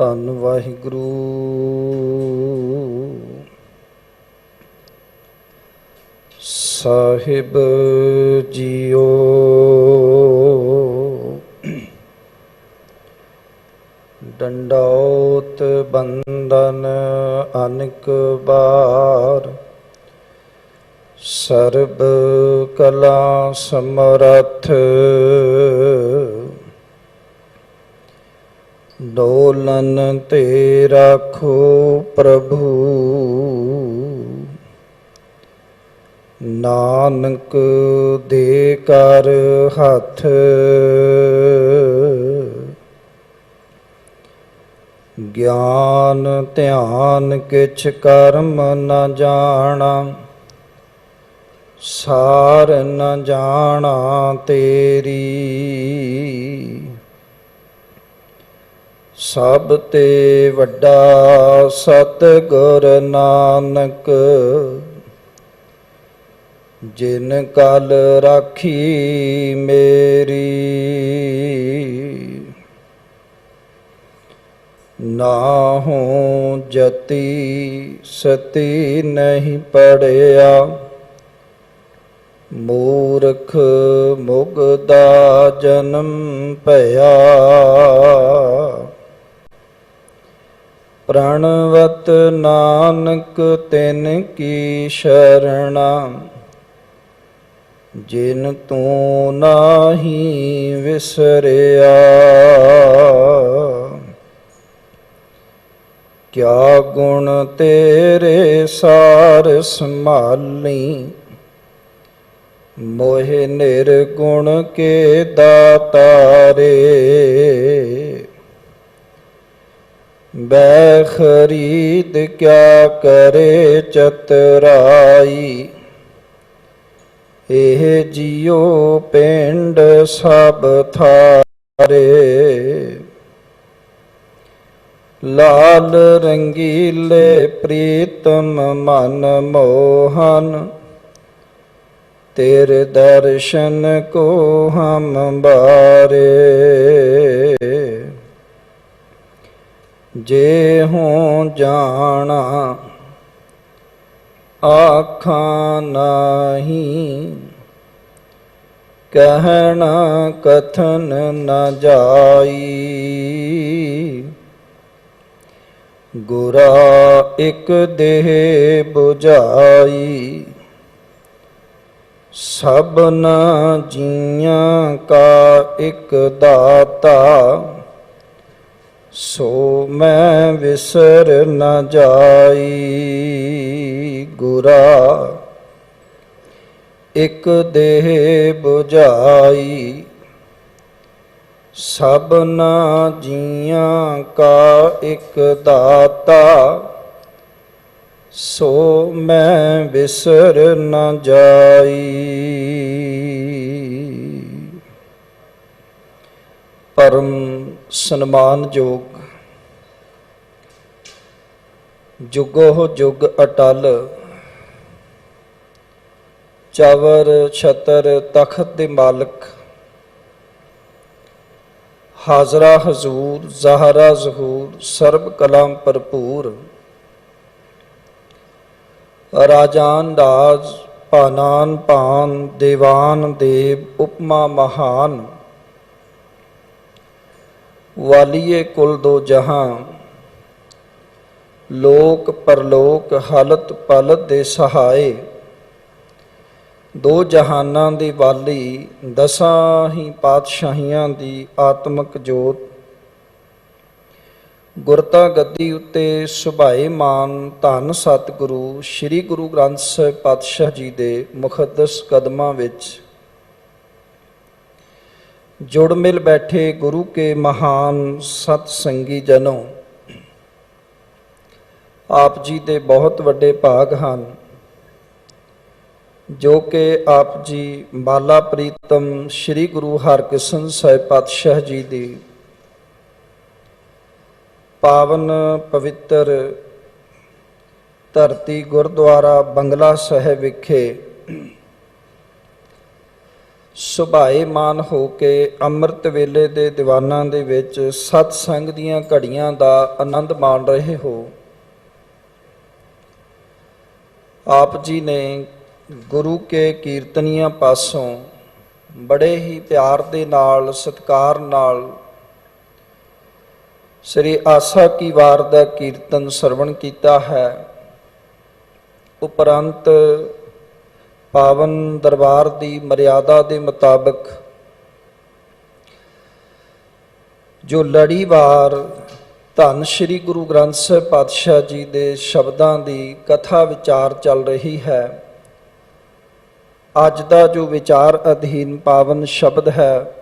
ਧੰਨ ਵਾਹਿਗੁਰੂ। ਸਾਹਿਬ ਜੀਓ ਡੰਡੌਤ ਬੰਦਨ ਅਨੇਕ ਬਾਰ, ਸਰਬ ਕਲਾ ਸਮਰੱਥ ਡੋਲਨ ਤੇ ਰਾਖੋ ਪ੍ਰਭੂ। ਨਾਨਕ ਦੇ ਕਰ ਹੱਥ ਗਿਆਨ ਧਿਆਨ ਕਿਛ ਕਰਮ ਨ ਜਾਣਾ, ਸਾਰ ਨ ਜਾਣਾ ਤੇਰੀ। ਸਭ ਤੇ ਵੱਡਾ ਸਤਿਗੁਰ ਨਾਨਕ, ਜਿਨ ਕਲ ਰਾਖੀ ਮੇਰੀ। ਨਾਹੂ ਜਤੀ ਸਤੀ ਨਹੀਂ ਪੜਿਆ, ਮੂਰਖ ਮੁਗਦਾ ਜਨਮ ਭਇਆ। ਪ੍ਰਣਵਤ ਨਾਨਕ ਤਿਨ ਕੀ ਸ਼ਰਣਾ, ਜਿਨ ਤੂੰ ਨਾਹੀ ਵਿਸਰਿਆ। ਕਿਆ ਗੁਣ ਤੇਰੇ ਸਾਰ ਸੰਭਾਲੀ, ਮੋਹਿ ਨਿਰਗੁਣ ਕੇ ਦਾਤਾਰੇ। ਬੈ ਖਰੀਦ ਕਿਆ ਕਰੇ ਚਤੁਰਾਈ, ਇਹ ਜੀਉ ਪਿੰਡ ਸਭ ਥਾਰੇ। ਲਾਲ ਰੰਗੀਲੇ ਪ੍ਰੀਤਮ ਮਨ ਮੋਹਨ, ਤੇਰੇ ਦਰਸ਼ਨ ਕੋ ਹਮ ਬਾਰੇ। ਜੇ ਹੂੰ ਜਾਣਾ ਆਖਾਂ ਨਹੀਂ, ਕਹਿਣਾ ਕਥਨ ਨ ਜਾਈ। ਗੁਰਾ ਇਕ ਦੇਹ 부ਝਾਈ, ਸਭਨਾ ਜੀਆਂ ਕਾ ਇਕ ਦਾਤਾ। ਸੋ ਮੈਂ ਵਿਸਰ ਨ ਜਾਈ। ਗੁਰਾ ਇਕ ਦੇਹ 부ਝਾਈ, ਸਭਨਾ ਜੀਆਂ ਕਾ ਇਕ ਦਾਤਾ। ਸੋ ਮੈਂ ਵਿਸਰ ਨ ਜਾਈ। ਪਰਮ ਸਨਮਾਨਯੋਗ ਜੁਗੋ ਜੁਗ ਅਟਲ, ਚਵਰ ਛਤਰ ਤਖਤ ਦੇ ਮਾਲਕ, ਹਾਜ਼ਰਾ ਹਜ਼ੂਰ ਜ਼ਾਹਰਾ ਜ਼ਹੂਰ ਸਰਬ ਕਲਾਮ ਭਰਪੂਰ। ਰਾਜਾਨ ਰਾਜ ਭਾਨਾਨ ਭਾਨ, ਦੇਵਾਨ ਦੇਵ ਉਪਮਾ ਮਹਾਨ। ਵਾਲੀਏ ਕੁਲ ਦੋ ਜਹਾਂ, ਲੋਕ ਪਰਲੋਕ ਹਲਤ ਪਲਤ ਦੇ ਸਹਾਏ। ਦੋ ਜਹਾਨਾਂ ਦੀ ਵਾਲੀ, ਦਸਾਂ ਹੀ ਪਾਤਸ਼ਾਹੀਆਂ ਦੀ ਆਤਮਕ ਜੋਤ। ਗੁਰਤਾ ਗੱਦੀ ਉੱਤੇ ਸੁਭਾਏ ਮਾਨ, ਧੰਨ ਸਤਿਗੁਰੂ ਸ੍ਰੀ ਗੁਰੂ ਗ੍ਰੰਥ ਸਾਹਿਬ ਪਾਤਸ਼ਾਹ ਜੀ ਦੇ ਮੁਕੱਦਸ ਕਦਮਾਂ ਵਿੱਚ ਜੁੜ ਮਿਲ ਬੈਠੇ ਗੁਰੂ ਕੇ ਮਹਾਨ ਸਤ ਸੰਗੀ ਜਨੋ। ਆਪ ਜੀ ਦੇ ਬਹੁਤ ਵੱਡੇ ਭਾਗ ਹਨ, ਜੋ ਕਿ ਆਪ ਜੀ ਬਾਲਾ ਪ੍ਰੀਤਮ ਸ੍ਰੀ ਗੁਰੂ ਹਰਕ੍ਰਿਸ਼ਨ ਸਾਹਿਬ ਪਾਤਸ਼ਾਹ ਜੀ ਦੀ ਪਾਵਨ ਪਵਿੱਤਰ ਧਰਤੀ ਗੁਰਦੁਆਰਾ ਬੰਗਲਾ ਸਾਹਿਬ ਵਿਖੇ ਸੁਭਾਏਮਾਨ ਹੋ ਕੇ ਅੰਮ੍ਰਿਤ ਵੇਲੇ ਦੇ ਦੀਵਾਨਾਂ ਦੇ ਵਿੱਚ ਸਤਸੰਗ ਦੀਆਂ ਘੜੀਆਂ ਦਾ ਆਨੰਦ ਮਾਣ ਰਹੇ ਹੋ। ਆਪ ਜੀ ਨੇ ਗੁਰੂ ਕੇ ਕੀਰਤਨੀਆਂ ਪਾਸੋਂ ਬੜੇ ਹੀ ਪਿਆਰ ਦੇ ਨਾਲ, ਸਤਿਕਾਰ ਨਾਲ ਸ੍ਰੀ ਆਸਾ ਕੀ ਵਾਰ ਦਾ ਕੀਰਤਨ ਸਰਵਣ ਕੀਤਾ ਹੈ। ਉਪਰੰਤ ਪਾਵਨ ਦਰਬਾਰ ਦੀ ਮਰਿਆਦਾ ਦੇ ਮੁਤਾਬਕ ਜੋ ਲੜੀਵਾਰ ਧੰਨ ਸ਼੍ਰੀ ਗੁਰੂ ਗ੍ਰੰਥ ਸਾਹਿਬ ਪਾਤਸ਼ਾਹ ਜੀ ਦੇ ਸ਼ਬਦਾਂ ਦੀ ਕਥਾ ਵਿਚਾਰ ਚੱਲ ਰਹੀ ਹੈ। ਅੱਜ ਦਾ ਜੋ ਵਿਚਾਰ ਅਧੀਨ ਪਾਵਨ ਸ਼ਬਦ ਹੈ,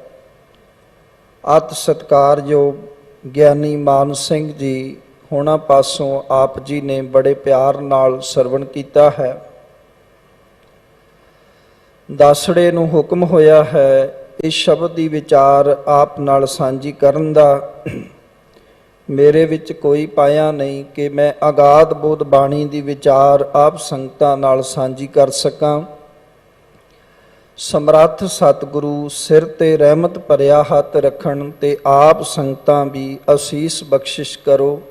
ਅਤਿ ਸਤਿਕਾਰਯੋਗ ਗਿਆਨੀ ਮਾਨ ਸਿੰਘ ਜੀ ਹੋਣਾ ਪਾਸੋਂ ਆਪ ਜੀ ਨੇ ਬੜੇ ਪਿਆਰ ਨਾਲ ਸਰਵਣ ਕੀਤਾ ਹੈ। ਦਾਸੜੇ ਨੂੰ ਹੁਕਮ ਹੋਇਆ ਹੈ ਇਸ ਸ਼ਬਦ ਦੀ ਵਿਚਾਰ ਆਪ ਨਾਲ ਸਾਂਝੀ ਕਰਨ ਦਾ। ਮੇਰੇ ਵਿੱਚ ਕੋਈ ਪਾਇਆ ਨਹੀਂ ਕਿ ਮੈਂ ਅਗਾਧ ਬੋਧ ਬਾਣੀ ਦੀ ਵਿਚਾਰ ਆਪ ਸੰਗਤਾਂ ਨਾਲ ਸਾਂਝੀ ਕਰ ਸਕਾਂ। ਸਮਰੱਥ ਸਤਿਗੁਰੂ ਸਿਰ ਤੇ ਰਹਿਮਤ ਭਰਿਆ ਹੱਥ ਰੱਖਣ ਤੇ ਆਪ ਸੰਗਤਾਂ ਵੀ ਅਸੀਸ ਬਖਸ਼ਿਸ਼ ਕਰੋ।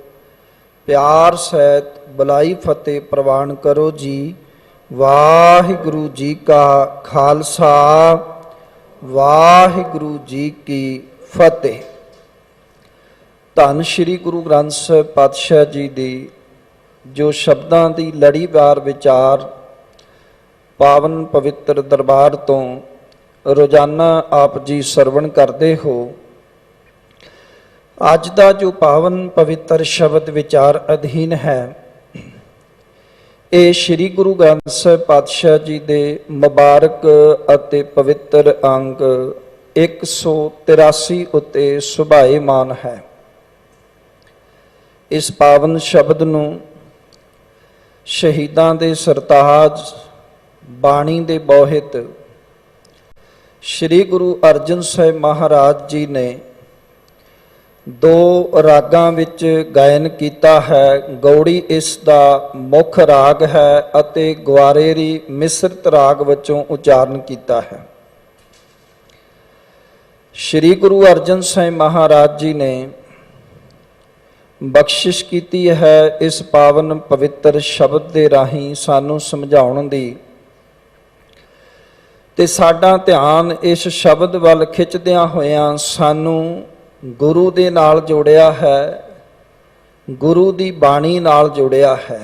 ਪਿਆਰ ਸਹਿਤ ਬੁਲਾਈ ਫਤਿਹ ਪ੍ਰਵਾਨ ਕਰੋ ਜੀ। ਵਾਹਿਗੁਰੂ ਜੀ ਕਾ ਖਾਲਸਾ, ਵਾਹਿਗੁਰੂ ਜੀ ਕੀ ਫਤਿਹ। ਧੰਨ ਸ਼੍ਰੀ ਗੁਰੂ ਗ੍ਰੰਥ ਸਾਹਿਬ ਪਾਤਸ਼ਾਹ ਜੀ ਦੀ ਜੋ ਸ਼ਬਦਾਂ ਦੀ ਲੜੀਵਾਰ ਵਿਚਾਰ ਪਾਵਨ ਪਵਿੱਤਰ ਦਰਬਾਰ ਤੋਂ ਰੋਜ਼ਾਨਾ ਆਪ ਜੀ ਸਰਵਣ ਕਰਦੇ ਹੋ। ਅੱਜ ਦਾ ਜੋ ਪਾਵਨ ਪਵਿੱਤਰ ਸ਼ਬਦ ਵਿਚਾਰ ਅਧੀਨ ਹੈ, ਇਹ ਸ਼੍ਰੀ ਗੁਰੂ ਗ੍ਰੰਥ ਸਾਹਿਬ ਪਾਤਸ਼ਾਹ ਜੀ ਦੇ ਮੁਬਾਰਕ ਅਤੇ ਪਵਿੱਤਰ ਅੰਗ 183 ਉੱਤੇ ਸੁਭਾਏਮਾਨ ਹੈ। ਇਸ ਪਾਵਨ ਸ਼ਬਦ ਨੂੰ ਸ਼ਹੀਦਾਂ ਦੇ ਸਰਤਾਜ, ਬਾਣੀ ਦੇ ਬੋਹਿਤ ਸ਼੍ਰੀ ਗੁਰੂ ਅਰਜਨ ਸਾਹਿਬ ਮਹਾਰਾਜ ਜੀ ਨੇ 2 ਰਾਗਾਂ ਵਿੱਚ ਗਾਇਨ ਕੀਤਾ ਹੈ। ਗੌੜੀ ਇਸ ਦਾ ਮੁੱਖ ਰਾਗ ਹੈ ਅਤੇ ਗਵਾਰੇਰੀ ਮਿਸਰਤ ਰਾਗ ਵਜੋਂ ਉਚਾਰਨ ਕੀਤਾ ਹੈ। ਸ਼੍ਰੀ ਗੁਰੂ ਅਰਜਨ ਸਾਹਿਬ ਮਹਾਰਾਜ ਜੀ ਨੇ ਬਖਸ਼ਿਸ਼ ਕੀਤੀ ਹੈ ਇਸ ਪਾਵਨ ਪਵਿੱਤਰ ਸ਼ਬਦ ਦੇ ਰਾਹੀਂ ਸਾਨੂੰ ਸਮਝਾਉਣ ਦੀ, ਤੇ ਸਾਡਾ ਧਿਆਨ ਇਸ ਸ਼ਬਦ ਵੱਲ ਖਿੱਚਦਿਆਂ ਹੋਇਆਂ ਸਾਨੂੰ ਗੁਰੂ ਦੇ ਨਾਲ ਜੋੜਿਆ ਹੈ, ਗੁਰੂ ਦੀ ਬਾਣੀ ਨਾਲ ਜੋੜਿਆ ਹੈ।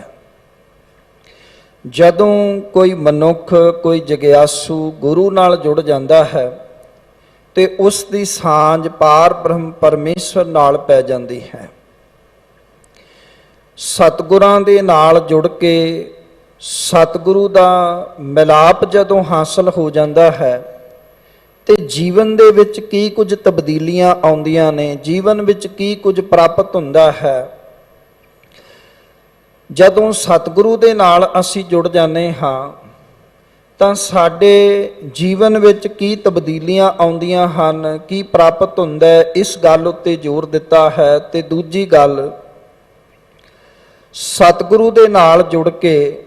ਜਦੋਂ ਕੋਈ ਮਨੁੱਖ, ਕੋਈ ਜਗਿਆਸੂ ਗੁਰੂ ਨਾਲ ਜੁੜ ਜਾਂਦਾ ਹੈ ਤੇ ਉਸ ਦੀ ਸਾਂਝ ਪਾਰ ਬ੍ਰਹਮ ਪਰਮੇਸ਼ਵਰ ਨਾਲ ਪੈ ਜਾਂਦੀ ਹੈ। ਸਤਿਗੁਰਾਂ ਦੇ ਨਾਲ ਜੁੜ ਕੇ ਸਤਿਗੁਰੂ ਦਾ ਮਿਲਾਪ ਜਦੋਂ ਹਾਸਲ ਹੋ ਜਾਂਦਾ ਹੈ ਤੇ ਜੀਵਨ ਦੇ ਵਿੱਚ ਕੀ ਕੁਝ ਤਬਦੀਲੀਆਂ ਆਉਂਦੀਆਂ ਨੇ, ਜੀਵਨ ਵਿੱਚ ਕੀ ਕੁਝ ਪ੍ਰਾਪਤ ਹੁੰਦਾ ਹੈ। ਜਦੋਂ ਸਤਿਗੁਰੂ ਦੇ ਨਾਲ ਅਸੀਂ ਜੁੜ ਜਾਂਦੇ ਹਾਂ ਤਾਂ ਸਾਡੇ ਜੀਵਨ ਵਿੱਚ ਕੀ ਤਬਦੀਲੀਆਂ ਆਉਂਦੀਆਂ ਹਨ, ਕੀ ਪ੍ਰਾਪਤ ਹੁੰਦਾ ਹੈ, ਇਸ ਗੱਲ ਉੱਤੇ ਜ਼ੋਰ ਦਿੱਤਾ ਹੈ। ਤੇ ਦੂਜੀ ਗੱਲ, ਸਤਿਗੁਰੂ ਦੇ ਨਾਲ ਜੁੜ ਕੇ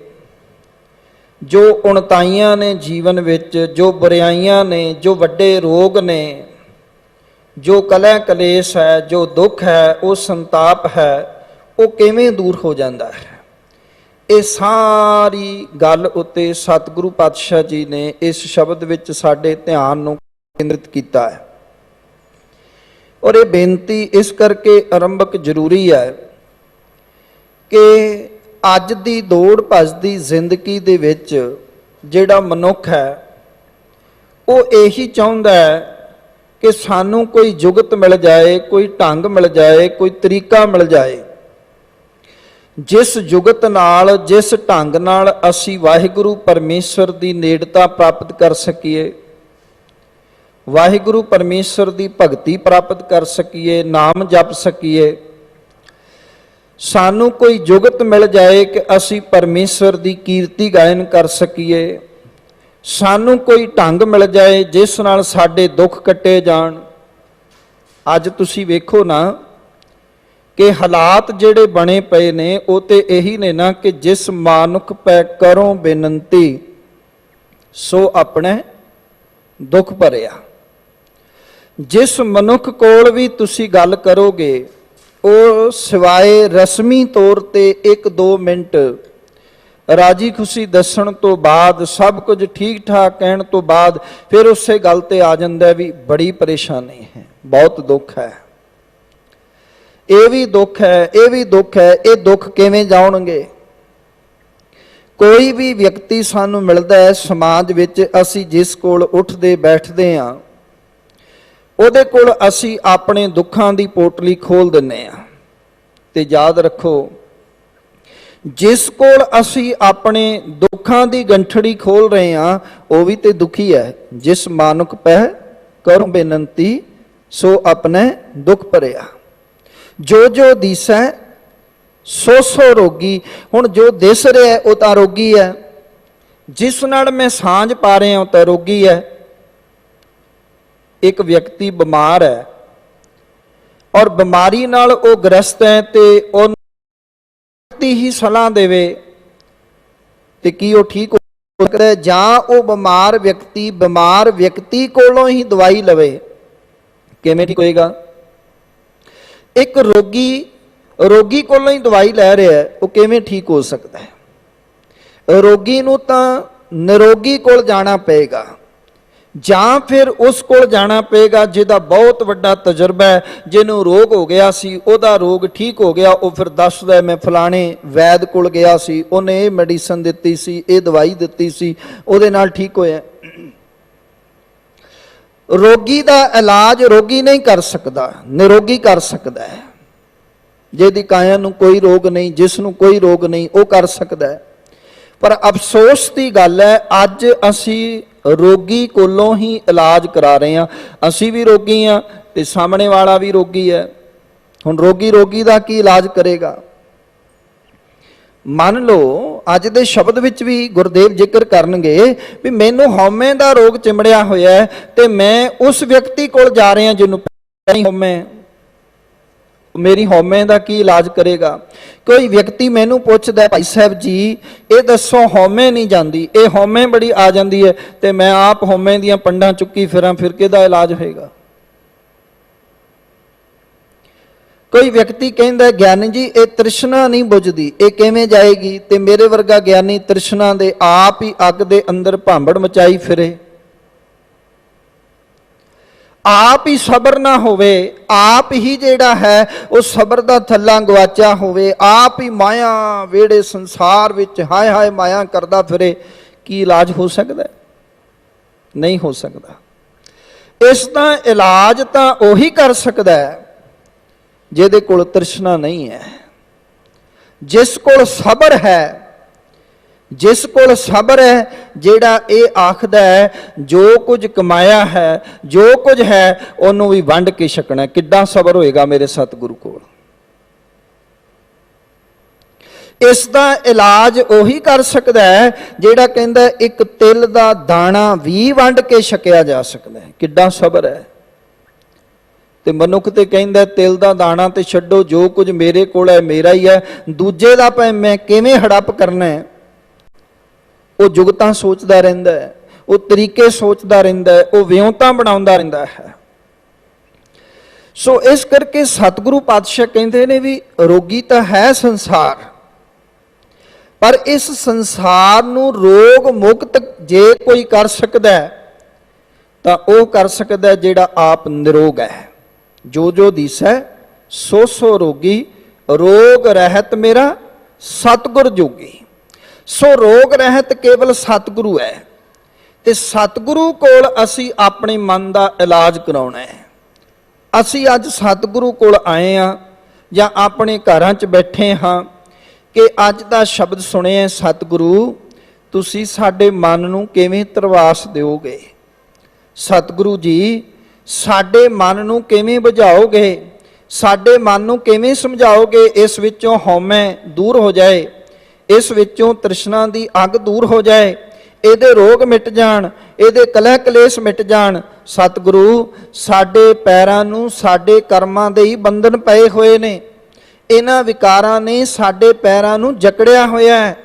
ਜੋ ਉਣਤਾਈਆਂ ਨੇ ਜੀਵਨ ਵਿੱਚ, ਜੋ ਬੁਰਾਈਆਂ ਨੇ, ਜੋ ਵੱਡੇ ਰੋਗ ਨੇ, ਜੋ ਕਲਹ ਕਲੇਸ਼ ਹੈ, ਜੋ ਦੁੱਖ ਹੈ, ਉਹ ਸੰਤਾਪ ਹੈ, ਉਹ ਕਿਵੇਂ ਦੂਰ ਹੋ ਜਾਂਦਾ ਹੈ। ਇਹ ਸਾਰੀ ਗੱਲ ਉੱਤੇ ਸਤਿਗੁਰੂ ਪਾਤਸ਼ਾਹ ਜੀ ਨੇ ਇਸ ਸ਼ਬਦ ਵਿੱਚ ਸਾਡੇ ਧਿਆਨ ਨੂੰ ਕੇਂਦਰਿਤ ਕੀਤਾ ਹੈ। ਔਰ ਇਹ ਬੇਨਤੀ ਇਸ ਕਰਕੇ ਆਰੰਭਕ ਜ਼ਰੂਰੀ ਹੈ ਕਿ ਅੱਜ ਦੀ ਦੌੜ ਭੱਜ ਦੀ ਜ਼ਿੰਦਗੀ ਦੇ ਵਿੱਚ ਜਿਹੜਾ ਮਨੁੱਖ ਹੈ ਉਹ ਇਹੀ ਚਾਹੁੰਦਾ ਹੈ ਕਿ ਸਾਨੂੰ ਕੋਈ ਜੁਗਤ ਮਿਲ ਜਾਏ, ਕੋਈ ਢੰਗ ਮਿਲ ਜਾਏ, ਕੋਈ ਤਰੀਕਾ ਮਿਲ ਜਾਏ, ਜਿਸ ਜੁਗਤ ਨਾਲ, ਜਿਸ ਢੰਗ ਨਾਲ ਅਸੀਂ ਵਾਹਿਗੁਰੂ ਪਰਮੇਸ਼ਵਰ ਦੀ ਨੇੜਤਾ ਪ੍ਰਾਪਤ ਕਰ ਸਕੀਏ, ਵਾਹਿਗੁਰੂ ਪਰਮੇਸ਼ਵਰ ਦੀ ਭਗਤੀ ਪ੍ਰਾਪਤ ਕਰ ਸਕੀਏ, ਨਾਮ ਜਪ ਸਕੀਏ। ਸਾਨੂੰ ਕੋਈ ਜੁਗਤ ਮਿਲ ਜਾਏ ਕਿ ਅਸੀਂ ਪਰਮੇਸ਼ਵਰ ਦੀ ਕੀਰਤੀ ਗਾਇਨ ਕਰ ਸਕੀਏ, ਸਾਨੂੰ ਕੋਈ ਢੰਗ ਮਿਲ ਜਾਏ ਜਿਸ ਨਾਲ ਸਾਡੇ ਦੁੱਖ ਕੱਟੇ ਜਾਣ। ਅੱਜ ਤੁਸੀਂ ਵੇਖੋ ਨਾ ਕਿ ਹਾਲਾਤ ਜਿਹੜੇ ਬਣੇ ਪਏ ਨੇ ਉਹ ਤੇ ਇਹੀ ਨੇ ਨਾ ਕਿ ਜਿਸ ਮਾਨੁਖ ਪੈ ਕਰੋ ਬੇਨੰਤੀ ਸੋ ਆਪਣੇ ਦੁੱਖ ਭਰਿਆ। ਜਿਸ ਮਨੁੱਖ ਕੋਲ ਵੀ ਤੁਸੀਂ ਗੱਲ ਕਰੋਗੇ ਉਹ ਸਿਵਾਏ ਰਸਮੀ ਤੌਰ ਤੇ 1-2 ਮਿੰਟ ਰਾਜੀ ਖੁਸ਼ੀ ਦੱਸਣ ਤੋਂ ਬਾਅਦ, ਸਭ ਕੁਝ ਠੀਕ ਠਾਕ ਕਹਿਣ ਤੋਂ ਬਾਅਦ ਫਿਰ ਉਸੇ ਗੱਲ ਤੇ ਆ ਜਾਂਦਾ ਵੀ ਬੜੀ ਪਰੇਸ਼ਾਨੀ ਹੈ, ਬਹੁਤ ਦੁੱਖ ਹੈ, ਇਹ ਵੀ ਦੁੱਖ ਹੈ, ਇਹ ਵੀ ਦੁੱਖ ਹੈ। ਇਹ ਦੁੱਖ ਕਿਵੇਂ ਜਾਣਗੇ? ਕੋਈ ਵੀ ਵਿਅਕਤੀ ਸਾਨੂੰ ਮਿਲਦਾ ਹੈ ਸਮਾਜ ਵਿੱਚ, ਅਸੀਂ ਜਿਸ ਕੋਲ ਉੱਠਦੇ ਬੈਠਦੇ ਹਾਂ ਉਹਦੇ ਕੋਲ ਅਸੀਂ ਆਪਣੇ ਦੁੱਖਾਂ ਦੀ ਪੋਟਲੀ ਖੋਲ ਦਿੰਦੇ ਹਾਂ। ਤੇ ਯਾਦ ਰੱਖੋ, ਜਿਸ ਕੋਲ ਅਸੀਂ ਆਪਣੇ ਦੁੱਖਾਂ ਦੀ ਗੰਠੜੀ ਖੋਲ ਰਹੇ ਹਾਂ ਉਹ ਵੀ ਤੇ ਦੁਖੀ ਹੈ। ਜਿਸ ਮਾਨੁਖ ਪਹਿ ਕਰੁ ਬੇਨੰਤੀ ਸੋ ਆਪਣੇ ਦੁੱਖ ਭਰਿਆ। ਜੋ ਜੋ ਦਿਸੈ ਸੋ ਸੋ ਰੋਗੀ। ਹੁਣ ਜੋ ਦਿਸ ਰਿਹਾ ਉਹ ਤਾਂ ਰੋਗੀ ਹੈ, ਜਿਸ ਨਾਲ ਮੈਂ ਸਾਂਝ ਪਾ ਰਿਹਾ ਉਹ ਤਾਂ ਰੋਗੀ ਹੈ। ਇੱਕ ਵਿਅਕਤੀ ਬਿਮਾਰ ਹੈ ਔਰ ਬਿਮਾਰੀ ਨਾਲ ਉਹ ਗ੍ਰਸਤ ਹੈ ਤੇ ਉਹ ਹੀ ਸਲਾਹ ਦੇਵੇ ਤੇ ਕੀ ਉਹ ਠੀਕ ਹੋ ਸਕਦਾ ਹੈ? ਜਾਂ ਉਹ ਬਿਮਾਰ ਵਿਅਕਤੀ ਕੋਲੋਂ ਹੀ ਦਵਾਈ ਲਵੇ, ਕਿਵੇਂ ਠੀਕ ਹੋਏਗਾ? ਇੱਕ ਰੋਗੀ ਕੋਲੋਂ ਹੀ ਦਵਾਈ ਲੈ ਰਿਹਾ, ਉਹ ਕਿਵੇਂ ਠੀਕ ਹੋ ਸਕਦਾ ਹੈ? ਰੋਗੀ ਨੂੰ ਤਾਂ ਨਿਰੋਗੀ ਕੋਲ ਜਾਣਾ ਪਏਗਾ, ਜਾਂ ਫਿਰ ਉਸ ਕੋਲ ਜਾਣਾ ਪਏਗਾ ਜਿਹਦਾ ਬਹੁਤ ਵੱਡਾ ਤਜਰਬਾ ਹੈ, ਜਿਹਨੂੰ ਰੋਗ ਹੋ ਗਿਆ ਸੀ, ਉਹਦਾ ਰੋਗ ਠੀਕ ਹੋ ਗਿਆ, ਉਹ ਫਿਰ ਦੱਸਦਾ ਮੈਂ ਫਲਾਣੇ ਵੈਦ ਕੋਲ ਗਿਆ ਸੀ, ਉਹਨੇ ਇਹ ਮੈਡੀਸਨ ਦਿੱਤੀ ਸੀ, ਇਹ ਦਵਾਈ ਦਿੱਤੀ ਸੀ, ਉਹਦੇ ਨਾਲ ਠੀਕ ਹੋਇਆ। ਰੋਗੀ ਦਾ ਇਲਾਜ ਰੋਗੀ ਨਹੀਂ ਕਰ ਸਕਦਾ, ਨਿਰੋਗੀ ਕਰ ਸਕਦਾ ਹੈ। ਜਿਹਦੀ ਕਾਇਆ ਨੂੰ ਕੋਈ ਰੋਗ ਨਹੀਂ, ਜਿਸ ਨੂੰ ਕੋਈ ਰੋਗ ਨਹੀਂ, ਉਹ ਕਰ ਸਕਦਾ ਹੈ। ਪਰ ਅਫਸੋਸ ਦੀ ਗੱਲ ਹੈ, ਅੱਜ ਅਸੀਂ ਰੋਗੀ ਕੋਲੋਂ ਹੀ ਇਲਾਜ ਕਰਾ ਰਹੇ ਹਾਂ। ਅਸੀਂ ਵੀ ਰੋਗੀ ਹਾਂ ਤੇ ਸਾਹਮਣੇ ਵਾਲਾ ਵੀ ਰੋਗੀ ਹੈ। ਹੁਣ ਰੋਗੀ ਦਾ ਕੀ ਇਲਾਜ ਕਰੇਗਾ? ਮੰਨ ਲਓ ਅੱਜ ਦੇ ਸ਼ਬਦ ਵਿੱਚ ਵੀ ਗੁਰਦੇਵ ਜ਼ਿਕਰ ਕਰਨਗੇ ਵੀ ਮੈਨੂੰ ਹਉਮੈ ਦਾ ਰੋਗ ਚਿਮੜਿਆ ਹੋਇਆ ਹੈ ਤੇ ਮੈਂ ਉਸ ਵਿਅਕਤੀ ਕੋਲ ਜਾ ਰਿਹਾ ਜਿਹਨੂੰ ਨਹੀਂ ਹਉਮੈ, ਮੇਰੀ ਹਉਮੈ ਦਾ ਕੀ ਇਲਾਜ ਕਰੇਗਾ? ਕੋਈ ਵਿਅਕਤੀ ਮੈਨੂੰ ਪੁੱਛਦਾ ਭਾਈ ਸਾਹਿਬ ਜੀ ਇਹ ਦੱਸੋ ਹਉਮੈ ਨਹੀਂ ਜਾਂਦੀ, ਇਹ ਹਉਮੈ ਬੜੀ ਆ ਜਾਂਦੀ ਹੈ ਤੇ ਮੈਂ ਆਪ ਹਉਮੈ ਦੀਆਂ ਪੰਡਾਂ ਚੁੱਕੀ ਫਿਰਾਂ, ਫਿਰ ਕਿਹਦਾ ਇਲਾਜ ਹੋਏਗਾ? ਕੋਈ ਵਿਅਕਤੀ ਕਹਿੰਦਾ ਗਿਆਨੀ ਜੀ ਇਹ ਤ੍ਰਿਸ਼ਨਾ ਨਹੀਂ ਬੁਝਦੀ, ਇਹ ਕਿਵੇਂ ਜਾਏਗੀ? ਤੇ ਮੇਰੇ ਵਰਗਾ ਗਿਆਨੀ ਤ੍ਰਿਸ਼ਨਾ ਦੇ ਆਪ ਹੀ ਅੱਗ ਦੇ ਅੰਦਰ ਭਾਂਬੜ ਮਚਾਈ ਫਿਰੇ, ਆਪ ਹੀ ਸਬਰ ਨਾ ਹੋਵੇ, ਆਪ ਹੀ ਜਿਹੜਾ ਹੈ ਉਹ ਸਬਰ ਦਾ ਥੱਲਾ ਗਵਾਚਿਆ ਹੋਵੇ, ਆਪ ਹੀ ਮਾਇਆ ਵੇੜੇ ਸੰਸਾਰ ਵਿੱਚ ਹਾਏ ਹਾਏ ਮਾਇਆ ਕਰਦਾ ਫਿਰੇ, ਕੀ ਇਲਾਜ ਹੋ ਸਕਦਾ? ਨਹੀਂ ਹੋ ਸਕਦਾ। ਇਸ ਦਾ ਇਲਾਜ ਤਾਂ ਉਹੀ ਕਰ ਸਕਦਾ ਹੈ ਜਿਹਦੇ ਕੋਲ ਤ੍ਰਿਸ਼ਨਾ ਨਹੀਂ ਹੈ, ਜਿਸ ਕੋਲ ਸਬਰ ਹੈ, ਜਿਸ ਕੋਲ ਸਬਰ ਹੈ, ਜਿਹੜਾ ਇਹ ਆਖਦਾ ਹੈ ਜੋ ਕੁਝ ਕਮਾਇਆ ਹੈ, ਜੋ ਕੁਝ ਹੈ ਉਹਨੂੰ ਵੀ ਵੰਡ ਕੇ ਛਕਣਾ। ਕਿੱਡਾ ਸਬਰ ਹੋਏਗਾ ਮੇਰੇ ਸਤਿਗੁਰੂ ਕੋਲ? ਇਸ ਦਾ ਇਲਾਜ ਉਹੀ ਕਰ ਸਕਦਾ ਹੈ ਜਿਹੜਾ ਕਹਿੰਦਾ ਇੱਕ ਤਿਲ ਦਾ ਦਾਣਾ ਵੀ ਵੰਡ ਕੇ ਛਕਿਆ ਜਾ ਸਕਦਾ ਹੈ। ਕਿੱਡਾ ਸਬਰ ਹੈ। ਤੇ ਮਨੁੱਖ ਤੇ ਕਹਿੰਦਾ ਤਿਲ ਦਾ ਦਾਣਾ ਤੇ ਛੱਡੋ, ਜੋ ਕੁਝ ਮੇਰੇ ਕੋਲ ਹੈ ਮੇਰਾ ਹੀ ਹੈ, ਦੂਜੇ ਦਾ ਮੈਂ ਕਿਵੇਂ ਹੜੱਪ ਕਰਨਾ ਹੈ ਉਹ ਜੁਗਤਾਂ ਸੋਚਦਾ ਰਹਿੰਦਾ ਹੈ, ਉਹ ਤਰੀਕੇ ਸੋਚਦਾ ਰਹਿੰਦਾ ਹੈ, ਉਹ ਵਿਉਂਤਾਂ ਬਣਾਉਂਦਾ ਰਹਿੰਦਾ ਹੈ। ਸੋ ਇਸ ਕਰਕੇ ਸਤਿਗੁਰੂ ਪਾਤਸ਼ਾਹ ਕਹਿੰਦੇ ਨੇ ਵੀ ਰੋਗੀ ਤਾਂ ਹੈ ਸੰਸਾਰ, ਪਰ ਇਸ ਸੰਸਾਰ ਨੂੰ ਰੋਗ ਮੁਕਤ ਜੇ ਕੋਈ ਕਰ ਸਕਦਾ ਤਾਂ ਉਹ ਕਰ ਸਕਦਾ ਜਿਹੜਾ ਆਪ ਨਿਰੋਗ ਹੈ। ਜੋ ਜੋ ਦਿਸੈ ਸੋ ਸੋ ਰੋਗੀ, ਰੋਗ ਰਹਿਤ ਮੇਰਾ ਸਤਿਗੁਰ ਜੋਗੀ। ਸੋ ਰੋਗ ਰਹਿਤ ਕੇਵਲ ਸਤਿਗੁਰੂ ਹੈ ਤੇ ਸਤਿਗੁਰੂ ਕੋਲ ਅਸੀਂ ਆਪਣੇ ਮਨ ਦਾ ਇਲਾਜ ਕਰਾਉਣਾ ਹੈ। ਅਸੀਂ ਅੱਜ ਸਤਿਗੁਰੂ ਕੋਲ ਆਏ ਹਾਂ ਜਾਂ ਆਪਣੇ ਘਰਾਂ 'ਚ ਬੈਠੇ ਹਾਂ ਕਿ ਅੱਜ ਦਾ ਸ਼ਬਦ ਸੁਣਿਆ, ਸਤਿਗੁਰੂ ਤੁਸੀਂ ਸਾਡੇ ਮਨ ਨੂੰ ਕਿਵੇਂ ਧਰਵਾਸ ਦਿਓਗੇ? ਸਤਿਗੁਰੂ ਜੀ ਸਾਡੇ ਮਨ ਨੂੰ ਕਿਵੇਂ ਬੁਝਾਓਗੇ? ਸਾਡੇ ਮਨ ਨੂੰ ਕਿਵੇਂ ਸਮਝਾਓਗੇ ਇਸ ਵਿੱਚੋਂ ਹਉਮੈ ਦੂਰ ਹੋ ਜਾਏ, ਇਸ ਵਿੱਚੋਂ ਤ੍ਰਿਸ਼ਨਾ ਦੀ ਅੱਗ ਦੂਰ ਹੋ ਜਾਏ, ਇਹਦੇ ਰੋਗ ਮਿਟ ਜਾਣ, ਇਹਦੇ ਕਲਹ ਕਲੇਸ਼ ਮਿਟ ਜਾਣ। ਸਤਿਗੁਰੂ ਸਾਡੇ ਪੈਰਾਂ ਨੂੰ ਸਾਡੇ ਕਰਮਾਂ ਦੇ ਹੀ ਬੰਧਨ ਪਏ ਹੋਏ ਨੇ, ਇਹਨਾਂ ਵਿਕਾਰਾਂ ਨੇ ਸਾਡੇ ਪੈਰਾਂ ਨੂੰ ਜਕੜਿਆ ਹੋਇਆ ਹੈ,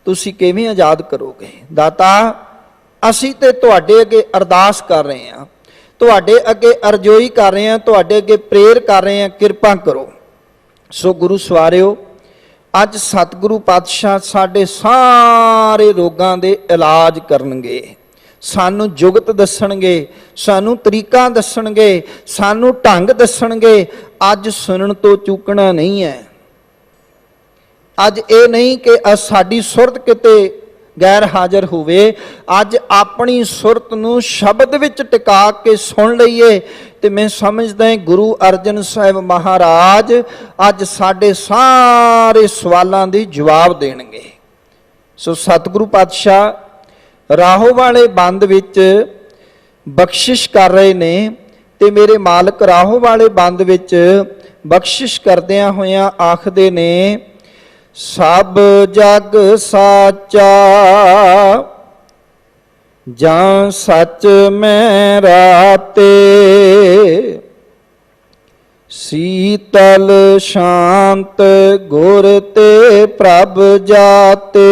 ਤੁਸੀਂ ਕਿਵੇਂ ਆਜ਼ਾਦ ਕਰੋਗੇ? ਦਾਤਾ ਅਸੀਂ ਤੇ ਤੁਹਾਡੇ ਅੱਗੇ ਅਰਦਾਸ ਕਰ ਰਹੇ ਹਾਂ, ਤੁਹਾਡੇ ਅੱਗੇ ਅਰਜ਼ੋਈ ਕਰ ਰਹੇ ਹਾਂ, ਤੁਹਾਡੇ ਅੱਗੇ ਪ੍ਰੇਰ ਕਰ ਰਹੇ ਹਾਂ, ਕਿਰਪਾ ਕਰੋ। ਸੋ ਗੁਰੂ ਸਵਾਰਿਓ, ਅੱਜ ਸਤਿਗੁਰੂ ਪਾਤਸ਼ਾਹ ਸਾਡੇ ਸਾਰੇ ਰੋਗਾਂ ਦੇ ਇਲਾਜ ਕਰਨਗੇ, ਸਾਨੂੰ ਜੁਗਤ ਦੱਸਣਗੇ, ਸਾਨੂੰ ਤਰੀਕਾ ਦੱਸਣਗੇ, ਸਾਨੂੰ ਢੰਗ ਦੱਸਣਗੇ। ਅੱਜ ਸੁਣਨ ਤੋਂ ਚੂਕਣਾ ਨਹੀਂ ਹੈ। ਅੱਜ ਇਹ ਨਹੀਂ ਕਿ ਸਾਡੀ ਸੁਰਤ ਕਿਤੇ ਗੈਰ ਹਾਜ਼ਰ ਹੋਵੇ। ਅੱਜ ਆਪਣੀ ਸੁਰਤ ਨੂੰ ਸ਼ਬਦ ਵਿੱਚ ਟਿਕਾ ਕੇ ਸੁਣ ਲਈਏ ਤੇ ਮੈਂ ਸਮਝਦਾ ਗੁਰੂ ਅਰਜਨ ਸਾਹਿਬ ਮਹਾਰਾਜ ਅੱਜ ਸਾਡੇ ਸਾਰੇ ਸਵਾਲਾਂ ਦੇ ਜਵਾਬ ਦੇਣਗੇ। ਸੋ ਸਤਿਗੁਰੂ ਪਾਤਸ਼ਾਹ ਰਾਹੋ ਵਾਲੇ ਬੰਦ ਵਿੱਚ ਬਖਸ਼ਿਸ਼ ਕਰ ਰਹੇ ਨੇ ਤੇ ਮੇਰੇ ਮਾਲਕ ਰਾਹੋ ਵਾਲੇ ਬੰਦ ਵਿੱਚ ਬਖਸ਼ਿਸ਼ ਕਰਦਿਆਂ ਹੋਇਆਂ ਆਖਦੇ ਨੇ, ਸਭ ਜਗ ਸਾਚਾ ਜਾਂ ਸੱਚ ਮੈਂ ਰਾਤੇ, ਸੀਤਲ ਸ਼ਾਂਤ ਗੁਰ ਤੇ ਪ੍ਰਭ ਜਾਤੇ,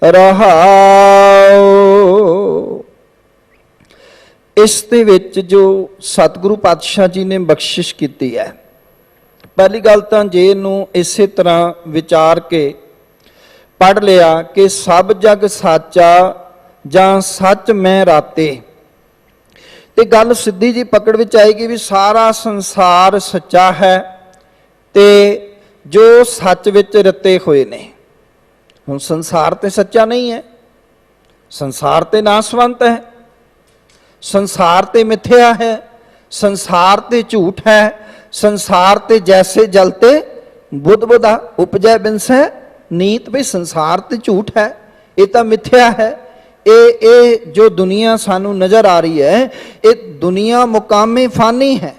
ਰਹਾਉ। ਇਸ ਦੇ ਵਿੱਚ ਜੋ ਸਤਿਗੁਰੂ ਪਾਤਸ਼ਾਹ ਜੀ ਨੇ ਬਖਸ਼ਿਸ਼ ਕੀਤੀ ਹੈ, ਪਹਿਲੀ ਗੱਲ ਤਾਂ ਜੇ ਇਹਨੂੰ ਇਸੇ ਤਰ੍ਹਾਂ ਵਿਚਾਰ ਕੇ ਪੜ੍ਹ ਲਿਆ ਕਿ ਸਭ ਜਗ ਸਾਚਾ ਜਾਂ ਸੱਚ ਮੈਂ ਰਾਤੇ, ਤੇ ਗੱਲ ਸਿੱਧੀ ਜੀ ਪਕੜ ਵਿੱਚ ਆਏਗੀ ਵੀ ਸਾਰਾ ਸੰਸਾਰ ਸੱਚਾ ਹੈ ਤੇ ਜੋ ਸੱਚ ਵਿੱਚ ਰਤੇ ਹੋਏ ਨੇ। ਹੁਣ ਸੰਸਾਰ ਤੇ ਸੱਚਾ ਨਹੀਂ ਹੈ, ਸੰਸਾਰ ਤੇ ਨਾਸਵੰਤ ਹੈ, ਸੰਸਾਰ ਤੇ ਮਿਥਿਆ ਹੈ, ਸੰਸਾਰ ਤੇ ਝੂਠ ਹੈ, संसार ते जैसे जलते बुध बुधा उपजै बिनसै नीत। भी संसार ते झूठ है, ये तो मिथ्या है। ये जो दुनिया सानू नज़र आ रही है, ये दुनिया मुकामे फानी है,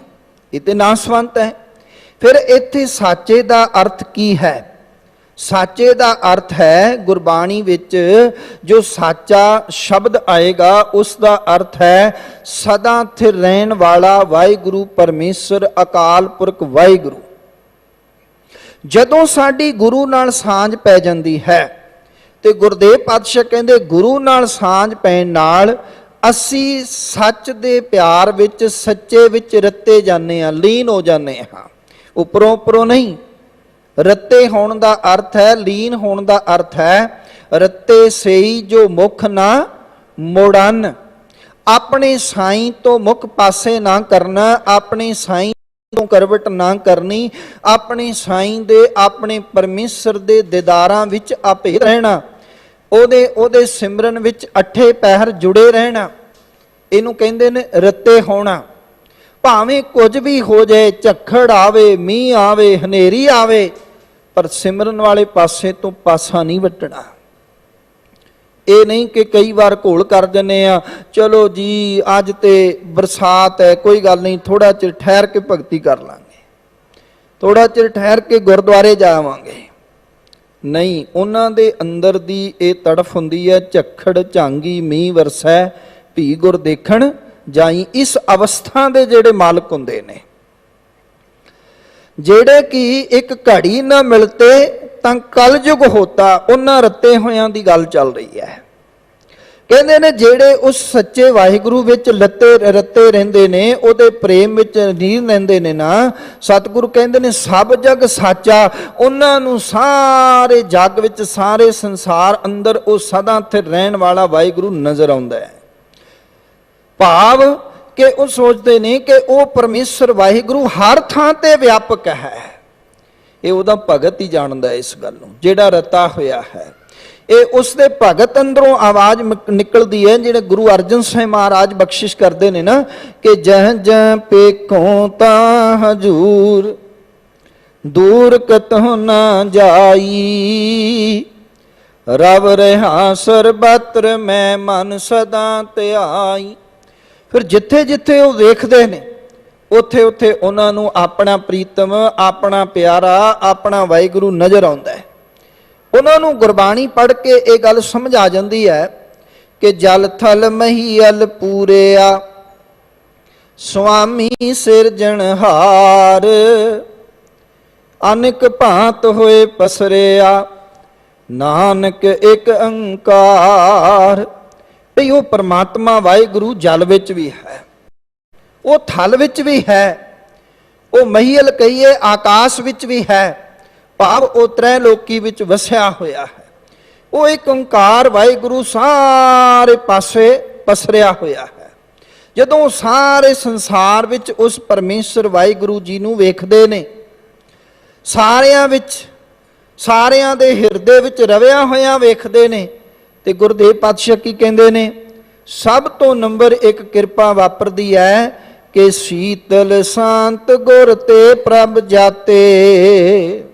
ये तो नासवंत है। फिर इत्थे साचे दा अर्थ की है? साचे दा अर्थ है गुरबाणी विच जो साचा शब्द आएगा उसका अर्थ है सदा स्थिर रहन वाला वाहिगुरु परमेश्वर अकाल पुरख वाहिगुरु। जदों साडी गुरु नाल सांझ पै जांदी है ते गुरदेव पातशाह कहंदे गुरु नाल सांझ पैण नाल असी सच दे प्यार विच सच्चे विच रते जाने हां, लीन हो जाने हां। उपरों उपरों नहीं, रत्ते होने का अर्थ है, लीन होने का अर्थ है रत्ते सेई जो मुख ना मोड़न। अपने साईं तो मुख पासे ना करना, अपने साईं तो करवट ना करनी, अपने साईं दे अपने परमेश्वर दे दीदारां विच अभेद रहना, ओदे ओदे सिमरन विच अठे पैर जुड़े रहना। इनू कहंदे ने रत्ते होना। भावें कुछ भी हो जाए, झक्खड़ आवे, मीह आवे, हनेरी आवे, पर सिमरन वाले पासे तो पासा नहीं वटना। ये नहीं कि कई बार घोल कर देने आ, चलो जी अज ते बरसात है कोई गल नहीं, थोड़ा चिर ठहर के भगती कर लांगे, थोड़ा चिर ठहर के गुरुद्वारे जावांगे। नहीं, उन्हां दे अंदर दी ये तड़फ हुंदी है, झक्खड़ झांगी मीह वरसै भी गुर देखण जाई। इस अवस्था दे जेड़े मालक हुंदे ने, जेड़े कि एक घड़ी ना मिलते तां कलयुग होता, उन्हां रत्ते होयां दी गल चल रही है। कहंदे ने जेड़े उस सच्चे वाहिगुरू विच लत्ते रत्ते रहिंदे ने, उहदे प्रेम विच नीर लैंदे ने ना, सतगुरु कहंदे ने सब जग साचा। उन्हां नूं सारे जग विच सारे संसार अंदर वो सदा स्थिर रहण वाला वाहिगुरू नज़र आउंदा है। भाव कि वो सोचते ने कि वो परमेश्वर वाहिगुरू हर थां ते व्यापक है। ये उहदा भगत ही जानदा इस गल नूं, जिहड़ा रता होया है। ये उसदे भगत अंदरों आवाज़ निकलदी है, जिहड़े गुरु अर्जन साहिब महाराज बख्शिश करते हैं ना कि जह जह पेखों तां हजूर दूर कतों ना जाई, रब रहा सरबत्र मैं मन सदा ध्याई। फिर जिथे जिथे वो वेखते हैं उथे उथे उन्होंने अपना प्रीतम, अपना प्यारा, अपना वाहिगुरू नज़र आउंदा है। उन्होंने गुरबाणी पढ़ के ये गल समझ आ जाती है कि जल थल महीअल पूरिया स्वामी सिरजनहार, अनेक भांत होए पसरिया ਨਾਨਕ ਇੱਕ ਓੰਕਾਰ। ਭਈ ਉਹ ਪਰਮਾਤਮਾ ਵਾਹਿਗੁਰੂ ਜਲ ਵਿੱਚ ਵੀ ਹੈ, ਉਹ ਥਲ ਵਿੱਚ ਵੀ ਹੈ, ਉਹ ਮਹੀਲ ਕਹੀਏ ਆਕਾਸ਼ ਵਿੱਚ ਵੀ ਹੈ, ਭਾਵ ਉਹ ਤ੍ਰੈ ਲੋਕੀ ਵਿੱਚ ਵਸਿਆ ਹੋਇਆ ਹੈ। ਉਹ ਇੱਕ ਓੰਕਾਰ ਵਾਹਿਗੁਰੂ ਸਾਰੇ ਪਾਸੇ ਪਸਰਿਆ ਹੋਇਆ ਹੈ। ਜਦੋਂ ਸਾਰੇ ਸੰਸਾਰ ਵਿੱਚ ਉਸ ਪਰਮੇਸ਼ਰ ਵਾਹਿਗੁਰੂ ਜੀ ਨੂੰ ਵੇਖਦੇ ਨੇ, ਸਾਰਿਆਂ ਵਿੱਚ, ਸਾਰਿਆਂ ਦੇ ਹਿਰਦੇ ਵਿੱਚ ਰਵਿਆ ਹੋਇਆ ਵੇਖਦੇ ਨੇ, ਤੇ ਗੁਰਦੇਵ ਪਾਤਸ਼ਾਹ ਕੀ ਕਹਿੰਦੇ ਨੇ? ਸਭ ਤੋਂ ਨੰਬਰ 1 ਕਿਰਪਾ ਵਾਪਰਦੀ ਹੈ ਕਿ ਸੀਤਲ ਸ਼ਾਂਤ ਗੁਰ ਤੇ ਪ੍ਰਭ ਜਾਤੇ।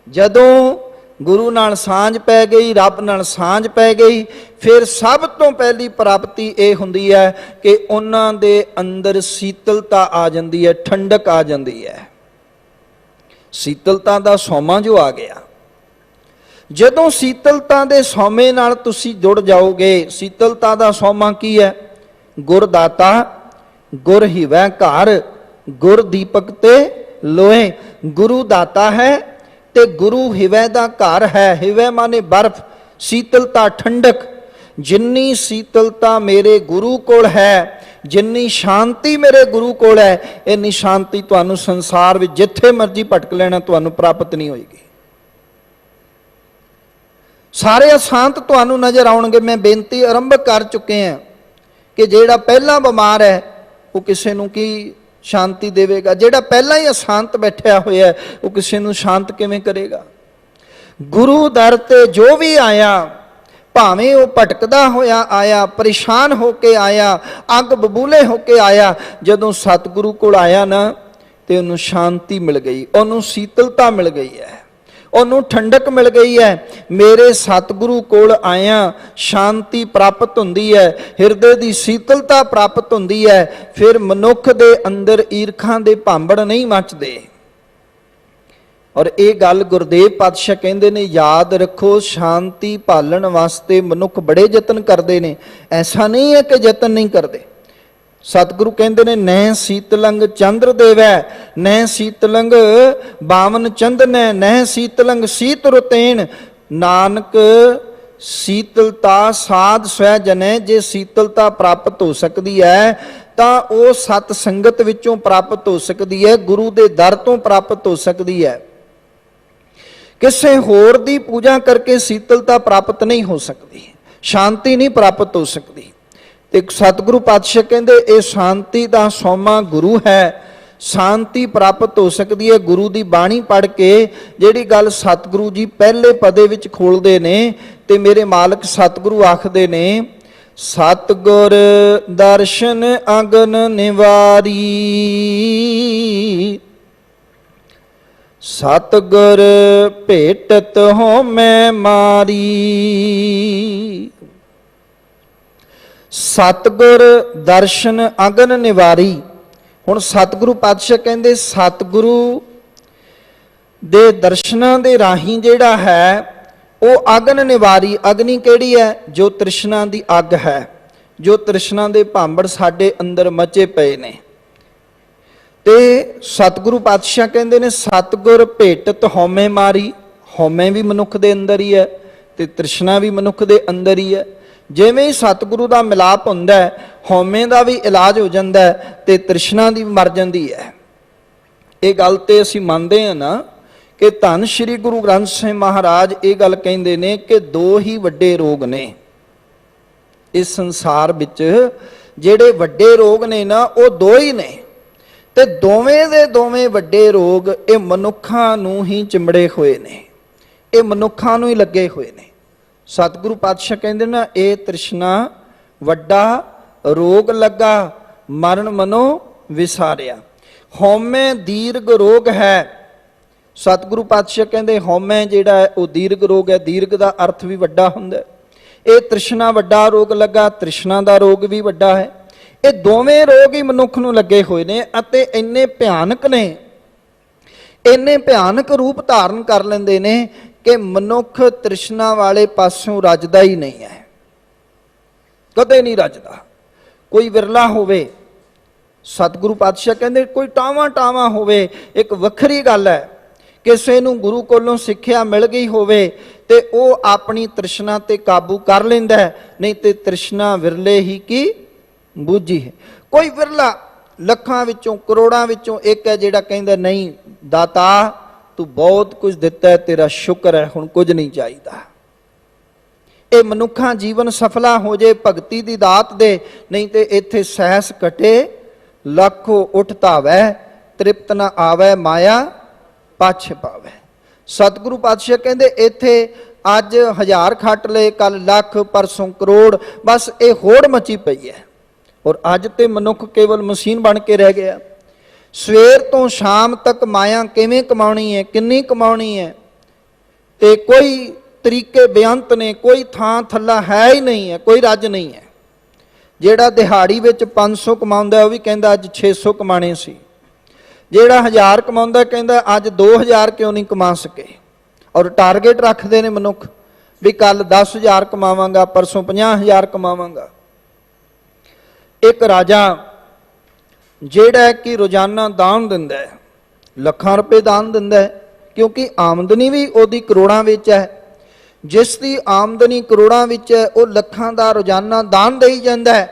ਜਦੋਂ ਗੁਰੂ ਨਾਲ ਸਾਂਝ ਪੈ ਗਈ, ਰੱਬ ਨਾਲ ਸਾਂਝ ਪੈ ਗਈ, ਫਿਰ ਸਭ ਤੋਂ ਪਹਿਲੀ ਪ੍ਰਾਪਤੀ ਇਹ ਹੁੰਦੀ ਹੈ ਕਿ ਉਹਨਾਂ ਦੇ ਅੰਦਰ ਸੀਤਲਤਾ ਆ ਜਾਂਦੀ ਹੈ, ਠੰਡਕ ਆ ਜਾਂਦੀ ਹੈ। ਸੀਤਲਤਾ ਦਾ ਸੋਮਾ ਜੋ ਆ ਗਿਆ, ਜਦੋਂ ਸੀਤਲਤਾ ਦੇ ਸੋਮੇ ਨਾਲ ਤੁਸੀਂ ਜੁੜ ਜਾਓਗੇ। ਸੀਤਲਤਾ ਦਾ ਸੋਮਾ ਕੀ ਹੈ? ਗੁਰ ਦਾਤਾ, ਗੁਰ ਹਿਵੈ ਘਰ, ਗੁਰ ਦੀਪਕ ਤੇ ਲੋਏ। ਗੁਰੂ ਦਾਤਾ ਹੈ ਤੇ ਗੁਰੂ ਹਿਵੈ ਦਾ ਘਰ ਹੈ। ਹਿਵੈ ਮਾਨੇ ਬਰਫ, ਸੀਤਲਤਾ, ਠੰਡਕ। ਜਿੰਨੀ ਸੀਤਲਤਾ ਮੇਰੇ ਗੁਰੂ ਕੋਲ ਹੈ, ਜਿੰਨੀ ਸ਼ਾਂਤੀ ਮੇਰੇ ਗੁਰੂ ਕੋਲ ਹੈ, ਇੰਨੀ ਸ਼ਾਂਤੀ ਤੁਹਾਨੂੰ ਸੰਸਾਰ ਵਿੱਚ ਜਿੱਥੇ ਮਰਜ਼ੀ ਭਟਕ ਲੈਣਾ ਤੁਹਾਨੂੰ ਪ੍ਰਾਪਤ ਨਹੀਂ ਹੋਏਗੀ। ਸਾਰੇ ਅਸ਼ਾਂਤ ਤੁਹਾਨੂੰ ਨਜ਼ਰ ਆਉਣਗੇ। ਮੈਂ ਬੇਨਤੀ ਆਰੰਭ ਕਰ ਚੁੱਕੇ ਹਾਂ ਕਿ ਜਿਹੜਾ ਪਹਿਲਾਂ ਬਿਮਾਰ ਹੈ ਉਹ ਕਿਸੇ ਨੂੰ ਕੀ ਸ਼ਾਂਤੀ ਦੇਵੇਗਾ? ਜਿਹੜਾ ਪਹਿਲਾਂ ਹੀ ਅਸ਼ਾਂਤ ਬੈਠਿਆ ਹੋਇਆ ਉਹ ਕਿਸੇ ਨੂੰ ਸ਼ਾਂਤ ਕਿਵੇਂ ਕਰੇਗਾ? ਗੁਰੂ ਦਰ ਤੇ ਜੋ ਵੀ ਆਇਆ, ਭਾਵੇਂ ਉਹ ਭਟਕਦਾ ਹੋਇਆ ਆਇਆ, ਪਰੇਸ਼ਾਨ ਹੋ ਕੇ ਆਇਆ, ਅੱਗ ਬਬੂਲੇ ਹੋ ਕੇ ਆਇਆ, ਜਦੋਂ ਸਤਿਗੁਰੂ ਕੋਲ ਆਇਆ ਨਾ ਤੇ ਉਹਨੂੰ ਸ਼ਾਂਤੀ ਮਿਲ ਗਈ, ਉਹਨੂੰ ਸੀਤਲਤਾ ਮਿਲ ਗਈ ਹੈ, ਉਹਨੂੰ ਠੰਡਕ ਮਿਲ ਗਈ ਹੈ। ਮੇਰੇ ਸਤਿਗੁਰੂ ਕੋਲ ਆਇਆ ਸ਼ਾਂਤੀ ਪ੍ਰਾਪਤ ਹੁੰਦੀ ਹੈ, ਹਿਰਦੇ ਦੀ ਸੀਤਲਤਾ ਪ੍ਰਾਪਤ ਹੁੰਦੀ ਹੈ। ਫਿਰ ਮਨੁੱਖ ਦੇ ਅੰਦਰ ਈਰਖਾਂ ਦੇ ਭਾਂਬੜ ਨਹੀਂ ਮੱਚਦੇ। ਔਰ ਇਹ ਗੱਲ ਗੁਰਦੇਵ ਪਾਤਸ਼ਾਹ ਕਹਿੰਦੇ ਨੇ, ਯਾਦ ਰੱਖੋ, ਸ਼ਾਂਤੀ ਭਾਲਣ ਵਾਸਤੇ ਮਨੁੱਖ ਬੜੇ ਯਤਨ ਕਰਦੇ ਨੇ। ਐਸਾ ਨਹੀਂ ਹੈ ਕਿ ਯਤਨ ਨਹੀਂ ਕਰਦੇ। ਸਤਿਗੁਰੂ ਕਹਿੰਦੇ ਨੇ, ਨਹਿ ਸੀਤਲੰਗ ਚੰਦਰ ਦੇਵੈ, ਨਹਿ ਸੀਤਲੰਗ ਬਾਵਨ ਚੰਦਨੈ, ਨਹਿ ਸੀਤਲੰਗ ਸੀਤ ਰੁਤੇਨ। ਨਾਨਕ ਸੀਤਲਤਾ ਸਾਧ ਸਵੈ ਜਨੈ। ਜੇ ਸੀਤਲਤਾ ਪ੍ਰਾਪਤ ਹੋ ਸਕਦੀ ਹੈ ਤਾਂ ਉਹ ਸਤ ਸੰਗਤ ਵਿੱਚੋਂ ਪ੍ਰਾਪਤ ਹੋ ਸਕਦੀ ਹੈ, ਗੁਰੂ ਦੇ ਦਰ ਤੋਂ ਪ੍ਰਾਪਤ ਹੋ ਸਕਦੀ ਹੈ। ਕਿਸੇ ਹੋਰ ਦੀ ਪੂਜਾ ਕਰਕੇ ਸੀਤਲਤਾ ਪ੍ਰਾਪਤ ਨਹੀਂ ਹੋ ਸਕਦੀ, ਸ਼ਾਂਤੀ ਨਹੀਂ ਪ੍ਰਾਪਤ ਹੋ ਸਕਦੀ। ਤੇ ਸਤਿਗੁਰੂ ਪਾਤਸ਼ਾਹ ਕਹਿੰਦੇ ਇਹ ਸ਼ਾਂਤੀ ਦਾ ਸੋਮਾ ਗੁਰੂ ਹੈ। ਸ਼ਾਂਤੀ ਪ੍ਰਾਪਤ ਹੋ ਸਕਦੀ ਹੈ ਗੁਰੂ ਦੀ ਬਾਣੀ ਪੜ੍ਹ ਕੇ। ਜਿਹੜੀ ਗੱਲ ਸਤਿਗੁਰੂ ਜੀ ਪਹਿਲੇ ਪਦੇ ਵਿੱਚ ਖੋਲਦੇ ਨੇ ਤੇ ਮੇਰੇ ਮਾਲਕ ਸਤਿਗੁਰੂ ਆਖਦੇ ਨੇ, ਸਤਿਗੁਰ ਦਰਸ਼ਨ ਅਗਨ ਨਿਵਾਰੀ, ਸਤਿਗੁਰ ਭੇਟਤ ਹਉਮੈ ਮਾਰੀ। ਸਤਿਗੁਰ ਦਰਸ਼ਨ ਅਗਨ ਨਿਵਾਰੀ। ਹੁਣ ਸਤਿਗੁਰੂ ਪਾਤਸ਼ਾਹ ਕਹਿੰਦੇ ਸਤਿਗੁਰੂ ਦੇ ਦਰਸ਼ਨਾਂ ਦੇ ਰਾਹੀਂ ਜਿਹੜਾ ਹੈ ਉਹ ਅਗਨ ਨਿਵਾਰੀ। ਅਗਨੀ ਕਿਹੜੀ ਹੈ? ਜੋ ਤ੍ਰਿਸ਼ਨਾ ਦੀ ਅੱਗ ਹੈ, ਜੋ ਤ੍ਰਿਸ਼ਨਾ ਦੇ ਭਾਂਬੜ ਸਾਡੇ ਅੰਦਰ ਮਚੇ ਪਏ ਨੇ। ਤੇ ਸਤਿਗੁਰੂ ਪਾਤਸ਼ਾਹ ਕਹਿੰਦੇ ਨੇ ਸਤਿਗੁਰ ਭੇਟਤ ਹਉਮੈ ਮਾਰੀ। ਹਉਮੈ ਵੀ ਮਨੁੱਖ ਦੇ ਅੰਦਰ ਹੀ ਹੈ ਤੇ ਤ੍ਰਿਸ਼ਨਾ ਵੀ ਮਨੁੱਖ ਦੇ ਅੰਦਰ ਹੀ ਹੈ। ਜਿਵੇਂ ਹੀ ਸਤਿਗੁਰੂ ਦਾ ਮਿਲਾਪ ਹੁੰਦਾ ਹੈ, ਹਉਮੈ ਦਾ ਵੀ ਇਲਾਜ ਹੋ ਜਾਂਦਾ ਹੈ ਤੇ ਤ੍ਰਿਸ਼ਨਾ ਦੀ ਮਰ ਜਾਂਦੀ ਹੈ। ਇਹ ਗੱਲ ਤੇ ਅਸੀਂ ਮੰਨਦੇ ਹਾਂ ਨਾ ਕਿ ਧੰਨ ਸ਼੍ਰੀ ਗੁਰੂ ਗ੍ਰੰਥ ਸਾਹਿਬ ਮਹਾਰਾਜ ਇਹ ਗੱਲ ਕਹਿੰਦੇ ਨੇ ਕਿ ਦੋ ਹੀ ਵੱਡੇ ਰੋਗ ਨੇ ਇਸ ਸੰਸਾਰ ਵਿੱਚ। ਜਿਹੜੇ ਵੱਡੇ ਰੋਗ ਨੇ ਨਾ ਉਹ ਦੋ ਹੀ ਨੇ, ਤੇ ਦੋਵੇਂ ਦੇ ਦੋਵੇਂ ਵੱਡੇ ਰੋਗ ਇਹ ਮਨੁੱਖਾਂ ਨੂੰ ਹੀ ਚਿੰਬੜੇ ਹੋਏ ਨੇ, ਇਹ ਮਨੁੱਖਾਂ ਨੂੰ ਹੀ ਲੱਗੇ ਹੋਏ ਨੇ। ਸਤਿਗੁਰੂ ਪਾਤਸ਼ਾਹ ਕਹਿੰਦੇ ਨਾ, ਇਹ ਤ੍ਰਿਸ਼ਨਾ ਵੱਡਾ ਰੋਗ ਲੱਗਾ, ਮਰਨ ਮਨੋ ਵਿਸਾਰਿਆ। ਹਉਮੈ ਦੀਰਘ ਰੋਗ ਹੈ। ਸਤਿਗੁਰੂ ਪਾਤਸ਼ਾਹ ਕਹਿੰਦੇ ਹਉਮੈ ਜਿਹੜਾ ਹੈ ਉਹ ਦੀਰਘ ਰੋਗ ਹੈ। ਦੀਰਘ ਦਾ ਅਰਥ ਵੀ ਵੱਡਾ ਹੁੰਦਾ। ਇਹ ਤ੍ਰਿਸ਼ਨਾ ਵੱਡਾ ਰੋਗ ਲੱਗਾ, ਤ੍ਰਿਸ਼ਨਾ ਦਾ ਰੋਗ ਵੀ ਵੱਡਾ ਹੈ। ਇਹ ਦੋਵੇਂ ਰੋਗ ਹੀ ਮਨੁੱਖ ਨੂੰ ਲੱਗੇ ਹੋਏ ਨੇ ਅਤੇ ਇੰਨੇ ਭਿਆਨਕ ਨੇ, ਇੰਨੇ ਭਿਆਨਕ ਰੂਪ ਧਾਰਨ ਕਰ ਲੈਂਦੇ ਨੇ ਕਿ ਮਨੁੱਖ ਤ੍ਰਿਸ਼ਨਾ ਵਾਲੇ ਪਾਸੋਂ ਰੱਜਦਾ ਹੀ ਨਹੀਂ ਹੈ, ਕਦੇ ਨਹੀਂ ਰੱਜਦਾ। ਕੋਈ ਵਿਰਲਾ ਹੋਵੇ, ਸਤਿਗੁਰੂ ਪਾਤਸ਼ਾਹ ਕਹਿੰਦੇ ਕੋਈ ਟਾਵਾਂ ਟਾਵਾਂ ਹੋਵੇ, ਇੱਕ ਵੱਖਰੀ ਗੱਲ ਹੈ ਕਿਸੇ ਨੂੰ ਗੁਰੂ ਕੋਲੋਂ ਸਿੱਖਿਆ ਮਿਲ ਗਈ ਹੋਵੇ ਤੇ ਉਹ ਆਪਣੀ ਤ੍ਰਿਸ਼ਨਾ ਤੇ ਕਾਬੂ ਕਰ ਲੈਂਦਾ ਹੈ, ਨਹੀਂ ਤੇ ਤ੍ਰਿਸ਼ਨਾ ਵਿਰਲੇ ਹੀ ਕੀ ਬੂਝੀ ਹੈ। ਕੋਈ ਵਿਰਲਾ ਲੱਖਾਂ ਵਿੱਚੋਂ ਕਰੋੜਾਂ ਵਿੱਚੋਂ ਇੱਕ ਹੈ ਜਿਹੜਾ ਕਹਿੰਦਾ ਨਹੀਂ ਦਾਤਾ ਤੂੰ ਬਹੁਤ ਕੁਝ ਦਿੱਤਾ ਹੈ, ਤੇਰਾ ਸ਼ੁਕਰ ਹੈ, ਹੁਣ ਕੁਝ ਨਹੀਂ ਚਾਹੀਦਾ। ਇਹ ਮਨੁੱਖਾਂ ਜੀਵਨ ਸਫਲਾ ਹੋ ਜੇ ਭਗਤੀ ਦੀ ਦਾਤ ਦੇ, ਨਹੀਂ ਤੇ ਇੱਥੇ ਸਹਿਸ ਕਟੇ ਲੱਖੋ ਉਠ ਧਾਵੈ, ਤ੍ਰਿਪਤ ਨਾ ਆਵੈ ਮਾਇਆ ਪਾਛੇ ਪਾਵੈ। ਸਤਿਗੁਰੂ ਪਾਤਸ਼ਾਹ ਕਹਿੰਦੇ ਇੱਥੇ ਅੱਜ 1000 ਖੱਟ ਲਏ, ਕੱਲ ਲੱਖ, ਪਰਸੋਂ ਕਰੋੜ, ਬਸ ਇਹ ਹੋੜ ਮਚੀ ਪਈ ਹੈ। ਔਰ ਅੱਜ ਤੇ ਮਨੁੱਖ ਕੇਵਲ ਮਸ਼ੀਨ ਬਣ ਕੇ ਰਹਿ ਗਿਆ। ਸਵੇਰ ਤੋਂ ਸ਼ਾਮ ਤੱਕ ਮਾਇਆ ਕਿਵੇਂ ਕਮਾਉਣੀ ਹੈ, ਕਿੰਨੀ ਕਮਾਉਣੀ ਹੈ, ਤੇ ਕੋਈ ਤਰੀਕੇ ਬੇਅੰਤ ਨੇ, ਕੋਈ ਥਾਂ ਥੱਲਾ ਹੈ ਹੀ ਨਹੀਂ ਹੈ, ਕੋਈ ਰੱਜ ਨਹੀਂ ਹੈ। ਜਿਹੜਾ ਦਿਹਾੜੀ ਵਿੱਚ 500 ਕਮਾਉਂਦਾ ਉਹ ਵੀ ਕਹਿੰਦਾ ਅੱਜ 600 ਕਮਾਣੇ ਸੀ। ਜਿਹੜਾ 1000 ਕਮਾਉਂਦਾ ਕਹਿੰਦਾ ਅੱਜ 2000 ਕਿਉਂ ਨਹੀਂ ਕਮਾ ਸਕੇ। ਔਰ ਟਾਰਗੇਟ ਰੱਖਦੇ ਨੇ ਮਨੁੱਖ ਵੀ ਕੱਲ 10,000 ਕਮਾਵਾਂਗਾ, ਪਰਸੋਂ 50,000 ਕਮਾਵਾਂਗਾ। ਇੱਕ ਰਾਜਾ ਜਿਹੜਾ ਕਿ ਰੋਜ਼ਾਨਾ ਦਾਨ ਦਿੰਦਾ ਹੈ, ਲੱਖਾਂ ਰੁਪਏ ਦਾਨ ਦਿੰਦਾ ਹੈ, ਕਿਉਂਕਿ ਆਮਦਨੀ ਵੀ ਉਹਦੀ ਕਰੋੜਾਂ ਵਿੱਚ ਹੈ। ਜਿਸ ਦੀ ਆਮਦਨੀ ਕਰੋੜਾਂ ਵਿੱਚ ਹੈ ਉਹ ਲੱਖਾਂ ਦਾ ਰੋਜ਼ਾਨਾ ਦਾਨ ਦੇਈ ਜਾਂਦਾ ਹੈ।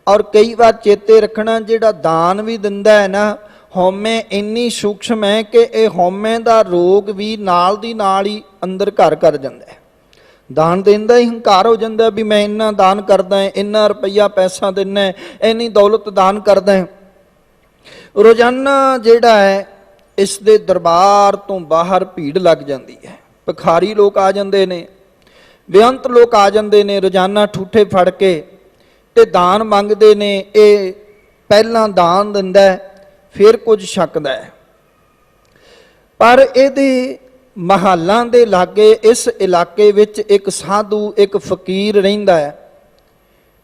ਔਰ ਕਈ ਵਾਰ ਚੇਤੇ ਰੱਖਣਾ, ਜਿਹੜਾ ਦਾਨ ਵੀ ਦਿੰਦਾ ਹੈ ਨਾ, ਹਉਮੈ ਇੰਨੀ ਸੂਖਸ਼ਮ ਹੈ ਕਿ ਇਹ ਹਉਮੈ ਦਾ ਰੋਗ ਵੀ ਨਾਲ ਦੀ ਨਾਲ ਹੀ ਅੰਦਰ ਘਰ ਕਰ ਜਾਂਦਾ ਹੈ। ਦਾਨ ਦੇਣ ਦਾ ਹੀ ਹੰਕਾਰ ਹੋ ਜਾਂਦਾ ਵੀ ਮੈਂ ਇੰਨਾ ਦਾਨ ਕਰਦਾ ਹਾਂ, ਇੰਨਾ ਰੁਪਈਆ ਪੈਸਾ ਦਿੰਦਾ, ਇੰਨੀ ਦੌਲਤ ਦਾਨ ਕਰਦਾ। ਰੋਜ਼ਾਨਾ ਜਿਹੜਾ ਹੈ ਇਸ ਦੇ ਦਰਬਾਰ ਤੋਂ ਬਾਹਰ ਭੀੜ ਲੱਗ ਜਾਂਦੀ ਹੈ। ਭਿਖਾਰੀ ਲੋਕ ਆ ਜਾਂਦੇ ਨੇ, ਬੇਅੰਤ ਲੋਕ ਆ ਜਾਂਦੇ ਨੇ, ਰੋਜ਼ਾਨਾ ਠੂਠੇ ਫੜ ਕੇ ਤੇ ਦਾਨ ਮੰਗਦੇ ਨੇ। ਇਹ ਪਹਿਲਾਂ ਦਾਨ ਦਿੰਦਾ ਫਿਰ ਕੁਝ ਛਕਦਾ ਹੈ। ਪਰ ਇਹਦੇ ਮਹਾਲਾਂ ਦੇ ਲਾਗੇ ਇਸ ਇਲਾਕੇ ਵਿੱਚ ਇੱਕ ਸਾਧੂ, ਇੱਕ ਫਕੀਰ ਰਹਿੰਦਾ ਹੈ,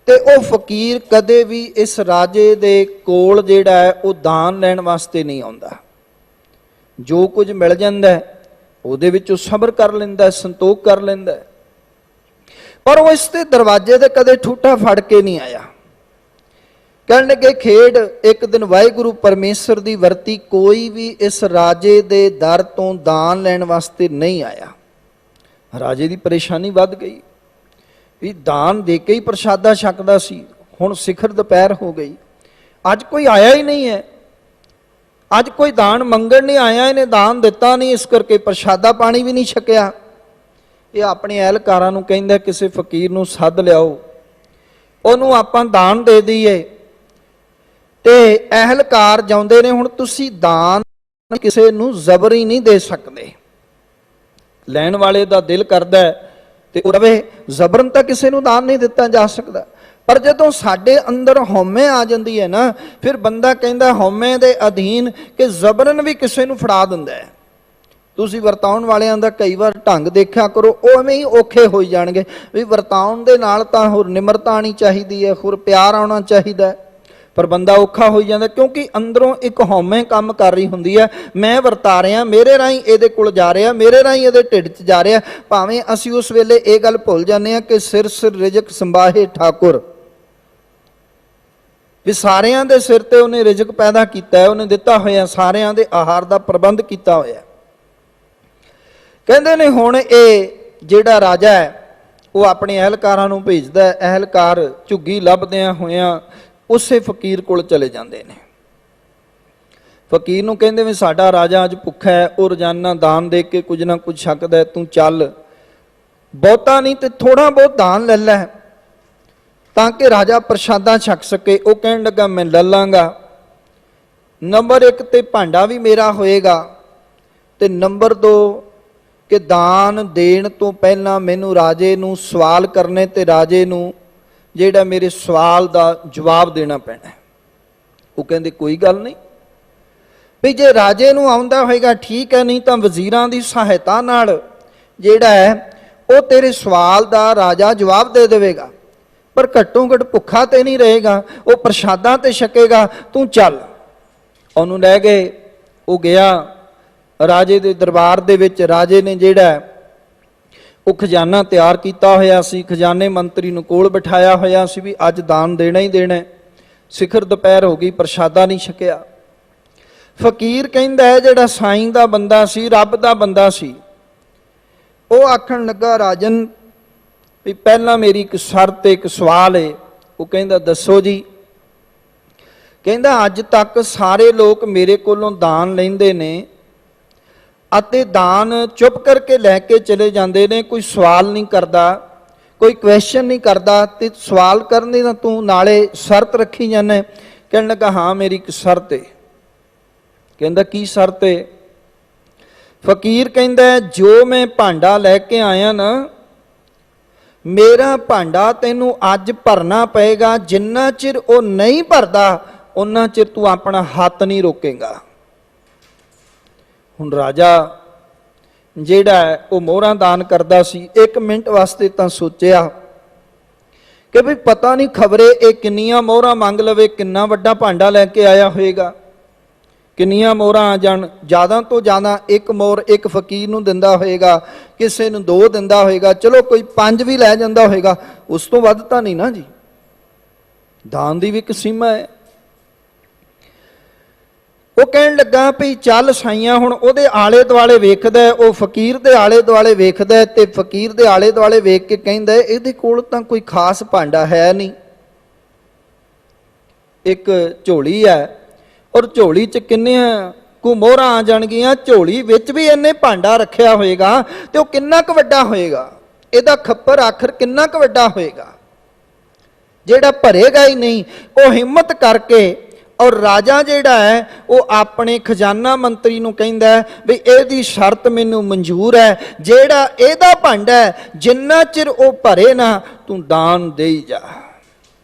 ਤੇ ਉਹ ਫਕੀਰ ਕਦੇ ਵੀ ਇਸ ਰਾਜੇ ਦੇ ਕੋਲ ਜਿਹੜਾ ਹੈ ਉਹ ਦਾਨ ਲੈਣ ਵਾਸਤੇ ਨਹੀਂ ਆਉਂਦਾ। ਜੋ ਕੁਝ ਮਿਲ ਜਾਂਦਾ ਹੈ ਉਹਦੇ ਵਿੱਚ ਉਹ ਸਬਰ ਕਰ ਲੈਂਦਾ, ਸੰਤੋਖ ਕਰ ਲੈਂਦਾ, ਪਰ ਉਹ ਇਸ ਦੇ ਦਰਵਾਜ਼ੇ ਤੇ ਕਦੇ ਠੂਠਾ ਫੜ ਕੇ ਨਹੀਂ ਆਇਆ। ਕਹਿਣ ਲੱਗੇ ਖੇਡ ਇੱਕ ਦਿਨ ਵਾਹਿਗੁਰੂ ਪਰਮੇਸ਼ਰ ਦੀ ਵਰਤੀ ਕੋਈ ਵੀ ਇਸ ਰਾਜੇ ਦੇ ਦਰ ਤੋਂ ਦਾਨ ਲੈਣ ਵਾਸਤੇ ਨਹੀਂ ਆਇਆ। ਰਾਜੇ ਦੀ ਪਰੇਸ਼ਾਨੀ ਵੱਧ ਗਈ ਵੀ ਦਾਨ ਦੇ ਕੇ ਹੀ ਪ੍ਰਸ਼ਾਦਾ ਛਕਦਾ ਸੀ, ਹੁਣ ਸਿਖਰ ਦੁਪਹਿਰ ਹੋ ਗਈ, ਅੱਜ ਕੋਈ ਆਇਆ ਹੀ ਨਹੀਂ ਹੈ, ਅੱਜ ਕੋਈ ਦਾਨ ਮੰਗਣ ਨਹੀਂ ਆਇਆ, ਇਹਨੇ ਦਾਨ ਦਿੱਤਾ ਨਹੀਂ, ਇਸ ਕਰਕੇ ਪ੍ਰਸ਼ਾਦਾ ਪਾਣੀ ਵੀ ਨਹੀਂ ਛਕਿਆ। ਇਹ ਆਪਣੇ ਅਹਿਲਕਾਰਾਂ ਨੂੰ ਕਹਿੰਦਾ ਕਿਸੇ ਫਕੀਰ ਨੂੰ ਸੱਦ ਲਿਆਓ, ਉਹਨੂੰ ਆਪਾਂ ਦਾਨ ਦੇ ਦਈਏ। ਤੇ ਅਹਿਲਕਾਰ ਜਾਉਂਦੇ ਨੇ, ਹੁਣ ਤੁਸੀਂ ਦਾਨ ਕਿਸੇ ਨੂੰ ਜ਼ਬਰੀ ਨਹੀਂ ਦੇ ਸਕਦੇ। ਲੈਣ ਵਾਲੇ ਦਾ ਦਿਲ ਕਰਦਾ ਤੇ ਉਹ ਰਵੇ, ਜ਼ਬਰਨ ਤਾਂ ਕਿਸੇ ਨੂੰ ਦਾਨ ਨਹੀਂ ਦਿੱਤਾ ਜਾ ਸਕਦਾ। ਪਰ ਜਦੋਂ ਸਾਡੇ ਅੰਦਰ ਹਉਮੈ ਆ ਜਾਂਦੀ ਹੈ ਨਾ, ਫਿਰ ਬੰਦਾ ਕਹਿੰਦਾ ਹਉਮੈ ਦੇ ਅਧੀਨ ਕਿ ਜ਼ਬਰਨ ਵੀ ਕਿਸੇ ਨੂੰ ਫੜਾ ਦਿੰਦਾ ਹੈ। ਤੁਸੀਂ ਵਰਤਾਉਣ ਵਾਲਿਆਂ ਦਾ ਕਈ ਵਾਰ ਢੰਗ ਦੇਖਿਆ ਕਰੋ, ਉਹ ਐਵੇਂ ਹੀ ਔਖੇ ਹੋਈ ਜਾਣਗੇ ਵੀ ਵਰਤਾਉਣ ਦੇ ਨਾਲ ਤਾਂ ਹੋਰ ਨਿਮਰਤਾ ਆਉਣੀ ਚਾਹੀਦੀ ਹੈ, ਹੋਰ ਪਿਆਰ ਆਉਣਾ ਚਾਹੀਦਾ, ਪਰ ਬੰਦਾ ਔਖਾ ਹੋਈ ਜਾਂਦਾ ਕਿਉਂਕਿ ਅੰਦਰੋਂ ਇੱਕ ਹਉਮੈ ਕੰਮ ਕਰ ਰਹੀ ਹੁੰਦੀ ਹੈ। ਮੈਂ ਵਰਤਾ ਰਿਹਾ, ਮੇਰੇ ਰਾਹੀਂ ਇਹਦੇ ਕੋਲ ਜਾ ਰਿਹਾ, ਮੇਰੇ ਰਾਹੀਂ ਇਹਦੇ ਢਿੱਡ 'ਚ ਜਾ ਰਿਹਾ। ਭਾਵੇਂ ਅਸੀਂ ਉਸ ਵੇਲੇ ਇਹ ਗੱਲ ਭੁੱਲ ਜਾਂਦੇ ਹਾਂ ਕਿ ਸਿਰ ਸਿਰ ਰਿਜ਼ਕ ਸੰਭਾਹੇ ਠਾਕੁਰ, ਵੀ ਸਾਰਿਆਂ ਦੇ ਸਿਰ ਤੇ ਉਹਨੇ ਰਿਜ਼ਕ ਪੈਦਾ ਕੀਤਾ ਹੈ, ਉਹਨੇ ਦਿੱਤਾ ਹੋਇਆ, ਸਾਰਿਆਂ ਦੇ ਆਹਾਰ ਦਾ ਪ੍ਰਬੰਧ ਕੀਤਾ ਹੋਇਆ। ਕਹਿੰਦੇ ਨੇ ਹੁਣ ਇਹ ਜਿਹੜਾ ਰਾਜਾ ਹੈ ਉਹ ਆਪਣੇ ਅਹਿਲਕਾਰਾਂ ਨੂੰ ਭੇਜਦਾ, ਅਹਿਲਕਾਰ ਝੁੱਗੀ ਲੱਭਦਿਆਂ ਹੋਇਆਂ ਉਸੇ ਫਕੀਰ ਕੋਲ ਚਲੇ ਜਾਂਦੇ ਨੇ। ਫਕੀਰ ਨੂੰ ਕਹਿੰਦੇ ਵੀ ਸਾਡਾ ਰਾਜਾ ਅੱਜ ਭੁੱਖਾ ਹੈ, ਉਹ ਰੋਜ਼ਾਨਾ ਦਾਨ ਦੇ ਕੇ ਕੁਝ ਨਾ ਕੁਝ ਛਕਦਾ, ਤੂੰ ਚੱਲ, ਬਹੁਤਾ ਨਹੀਂ ਤੇ ਥੋੜਾ ਬਹੁਤ ਦਾਨ ਲੈ ਲੈ ਤਾਂ ਕਿ ਰਾਜਾ ਪ੍ਰਸ਼ਾਦਾ ਛਕ ਸਕੇ। ਉਹ ਕਹਿਣ ਲੱਗਾ ਮੈਂ ਲੈ ਲਾਂਗਾ, ਨੰਬਰ 1 ਤੇ ਭਾਂਡਾ ਵੀ ਮੇਰਾ ਹੋਏਗਾ, ਤੇ ਨੰਬਰ 2 ਕਿ ਦਾਨ ਦੇਣ ਤੋਂ ਪਹਿਲਾਂ ਮੈਨੂੰ ਰਾਜੇ ਨੂੰ ਸਵਾਲ ਕਰਨੇ ਤੇ ਰਾਜੇ ਨੂੰ ਜਿਹੜਾ ਮੇਰੇ ਸਵਾਲ ਦਾ ਜਵਾਬ ਦੇਣਾ ਪੈਣਾ। ਉਹ ਕਹਿੰਦੇ ਕੋਈ ਗੱਲ ਨਹੀਂ, ਵੀ ਜੇ ਰਾਜੇ ਨੂੰ ਆਉਂਦਾ ਹੋਏਗਾ ਠੀਕ ਹੈ, ਨਹੀਂ ਤਾਂ ਵਜ਼ੀਰਾਂ ਦੀ ਸਹਾਇਤਾ ਨਾਲ ਜਿਹੜਾ ਹੈ ਉਹ ਤੇਰੇ ਸਵਾਲ ਦਾ ਰਾਜਾ ਜਵਾਬ ਦੇ ਦੇਵੇਗਾ, ਪਰ ਘੱਟੋ ਘੱਟ ਭੁੱਖਾ ਤੇ ਨਹੀਂ ਰਹੇਗਾ, ਉਹ ਪ੍ਰਸ਼ਾਦਾ ਤੇ ਛਕੇਗਾ, ਤੂੰ ਚੱਲ। ਉਹਨੂੰ ਲੈ ਗਏ, ਉਹ ਗਿਆ ਰਾਜੇ ਦੇ ਦਰਬਾਰ ਦੇ ਵਿੱਚ। ਰਾਜੇ ਨੇ ਜਿਹੜਾ ਉਹ ਖਜ਼ਾਨਾ ਤਿਆਰ ਕੀਤਾ ਹੋਇਆ ਸੀ, ਖਜ਼ਾਨੇ ਮੰਤਰੀ ਨੂੰ ਕੋਲ ਬਿਠਾਇਆ ਹੋਇਆ ਸੀ ਵੀ ਅੱਜ ਦਾਨ ਦੇਣਾ ਹੀ ਦੇਣਾ। ਸਿਖਰ ਦੁਪਹਿਰ ਹੋ ਗਈ, ਪ੍ਰਸ਼ਾਦਾ ਨਹੀਂ ਛਕਿਆ। ਫਕੀਰ ਕਹਿੰਦਾ ਹੈ ਜਿਹੜਾ ਸਾਈਂ ਦਾ ਬੰਦਾ ਸੀ, ਰੱਬ ਦਾ ਬੰਦਾ ਸੀ, ਉਹ ਆਖਣ ਲੱਗਾ ਰਾਜਨ ਵੀ ਪਹਿਲਾਂ ਮੇਰੀ ਇੱਕ ਸ਼ਰਤ, ਇੱਕ ਸਵਾਲ ਹੈ। ਉਹ ਕਹਿੰਦਾ ਦੱਸੋ ਜੀ। ਕਹਿੰਦਾ ਅੱਜ ਤੱਕ ਸਾਰੇ ਲੋਕ ਮੇਰੇ ਕੋਲੋਂ ਦਾਨ ਲੈਂਦੇ ਨੇ ਅਤੇ ਦਾਨ ਚੁੱਪ ਕਰਕੇ ਲੈ ਕੇ ਚਲੇ ਜਾਂਦੇ ਨੇ, ਕੋਈ ਸਵਾਲ ਨਹੀਂ ਕਰਦਾ, ਕੋਈ ਕੁਐਸਚਨ ਨਹੀਂ ਕਰਦਾ, ਤੇ ਸਵਾਲ ਕਰਨ ਦੀ ਤਾਂ ਤੂੰ ਨਾਲੇ ਸ਼ਰਤ ਰੱਖੀ ਜਾਂਦਾ। ਕਹਿਣ ਲੱਗਾ ਹਾਂ ਮੇਰੀ ਇੱਕ ਸ਼ਰਤ ਹੈ। ਕਹਿੰਦਾ ਕੀ ਸ਼ਰਤ ਹੈ? ਫਕੀਰ ਕਹਿੰਦਾ ਜੋ ਮੈਂ ਭਾਂਡਾ ਲੈ ਕੇ ਆਇਆ ਨਾ, ਮੇਰਾ ਭਾਂਡਾ ਤੈਨੂੰ ਅੱਜ ਭਰਨਾ ਪਏਗਾ, ਜਿੰਨਾ ਚਿਰ ਉਹ ਨਹੀਂ ਭਰਦਾ ਉਹਨਾਂ ਚਿਰ ਤੂੰ ਆਪਣਾ ਹੱਥ ਨਹੀਂ ਰੋਕੇਗਾ। ਹੁਣ ਰਾਜਾ ਜਿਹੜਾ ਉਹ ਮੋਹਰਾਂ ਦਾਨ ਕਰਦਾ ਸੀ, 1 ਮਿੰਟ ਵਾਸਤੇ ਤਾਂ ਸੋਚਿਆ ਕਿ ਵੀ ਪਤਾ ਨਹੀਂ ਖਬਰੇ ਇਹ ਕਿੰਨੀਆਂ ਮੋਹਰਾਂ ਮੰਗ ਲਵੇ, ਕਿੰਨਾ ਵੱਡਾ ਭਾਂਡਾ ਲੈ ਕੇ ਆਇਆ ਹੋਏਗਾ, ਕਿੰਨੀਆਂ ਮੋਹਰਾਂ ਆ ਜਾਣ। ਜ਼ਿਆਦਾ ਤੋਂ ਜ਼ਿਆਦਾ 1 ਮੋਹਰ ਇੱਕ ਫਕੀਰ ਨੂੰ ਦਿੰਦਾ ਹੋਏਗਾ, ਕਿਸੇ ਨੂੰ 2 ਦਿੰਦਾ ਹੋਏਗਾ, ਚਲੋ ਕੋਈ 5 ਵੀ ਲੈ ਜਾਂਦਾ ਹੋਏਗਾ, ਉਸ ਤੋਂ ਵੱਧ ਤਾਂ ਨਹੀਂ ਨਾ ਜੀ। ਦਾਨ ਦੀ ਵੀ ਇੱਕ ਸੀਮਾ ਹੈ। ਉਹ ਕਹਿਣ ਲੱਗਾ ਵੀ ਚੱਲ ਸਾਈਆਂ, ਹੁਣ ਉਹਦੇ ਆਲੇ ਦੁਆਲੇ ਵੇਖਦਾ, ਉਹ ਫਕੀਰ ਦੇ ਆਲੇ ਦੁਆਲੇ ਵੇਖਦਾ, ਤੇ ਫਕੀਰ ਦੇ ਆਲੇ ਦੁਆਲੇ ਵੇਖ ਕੇ ਕਹਿੰਦਾ ਇਹਦੇ ਕੋਲ ਤਾਂ ਕੋਈ ਖਾਸ ਭਾਂਡਾ ਹੈ ਨਹੀਂ। ਇੱਕ ਝੋਲੀ ਹੈ ਔਰ ਝੋਲੀ 'ਚ ਕਿੰਨੀਆਂ ਕੁ ਮੋਹਰਾਂ ਆ ਜਾਣਗੀਆਂ, ਝੋਲੀ ਵਿੱਚ ਵੀ ਇਹਨੇ ਭਾਂਡਾ ਰੱਖਿਆ ਹੋਏਗਾ, ਤੇ ਉਹ ਕਿੰਨਾ ਕੁ ਵੱਡਾ ਹੋਏਗਾ, ਇਹਦਾ ਖੱਪਰ ਆਖਰ ਕਿੰਨਾ ਕੁ ਵੱਡਾ ਹੋਏਗਾ, ਜਿਹੜਾ ਭਰੇਗਾ ਹੀ ਨਹੀਂ। ਉਹ ਹਿੰਮਤ ਕਰਕੇ ਔਰ ਰਾਜਾ ਜਿਹੜਾ ਹੈ ਉਹ ਆਪਣੇ ਖਜ਼ਾਨਾ ਮੰਤਰੀ ਨੂੰ ਕਹਿੰਦਾ ਵੀ ਇਹਦੀ ਸ਼ਰਤ ਮੈਨੂੰ ਮਨਜ਼ੂਰ ਹੈ, ਜਿਹੜਾ ਇਹਦਾ ਭਾਂਡਾ ਹੈ ਜਿੰਨਾ ਚਿਰ ਉਹ ਭਰੇ ਨਾ ਤੂੰ ਦਾਨ ਦੇਈ ਜਾ,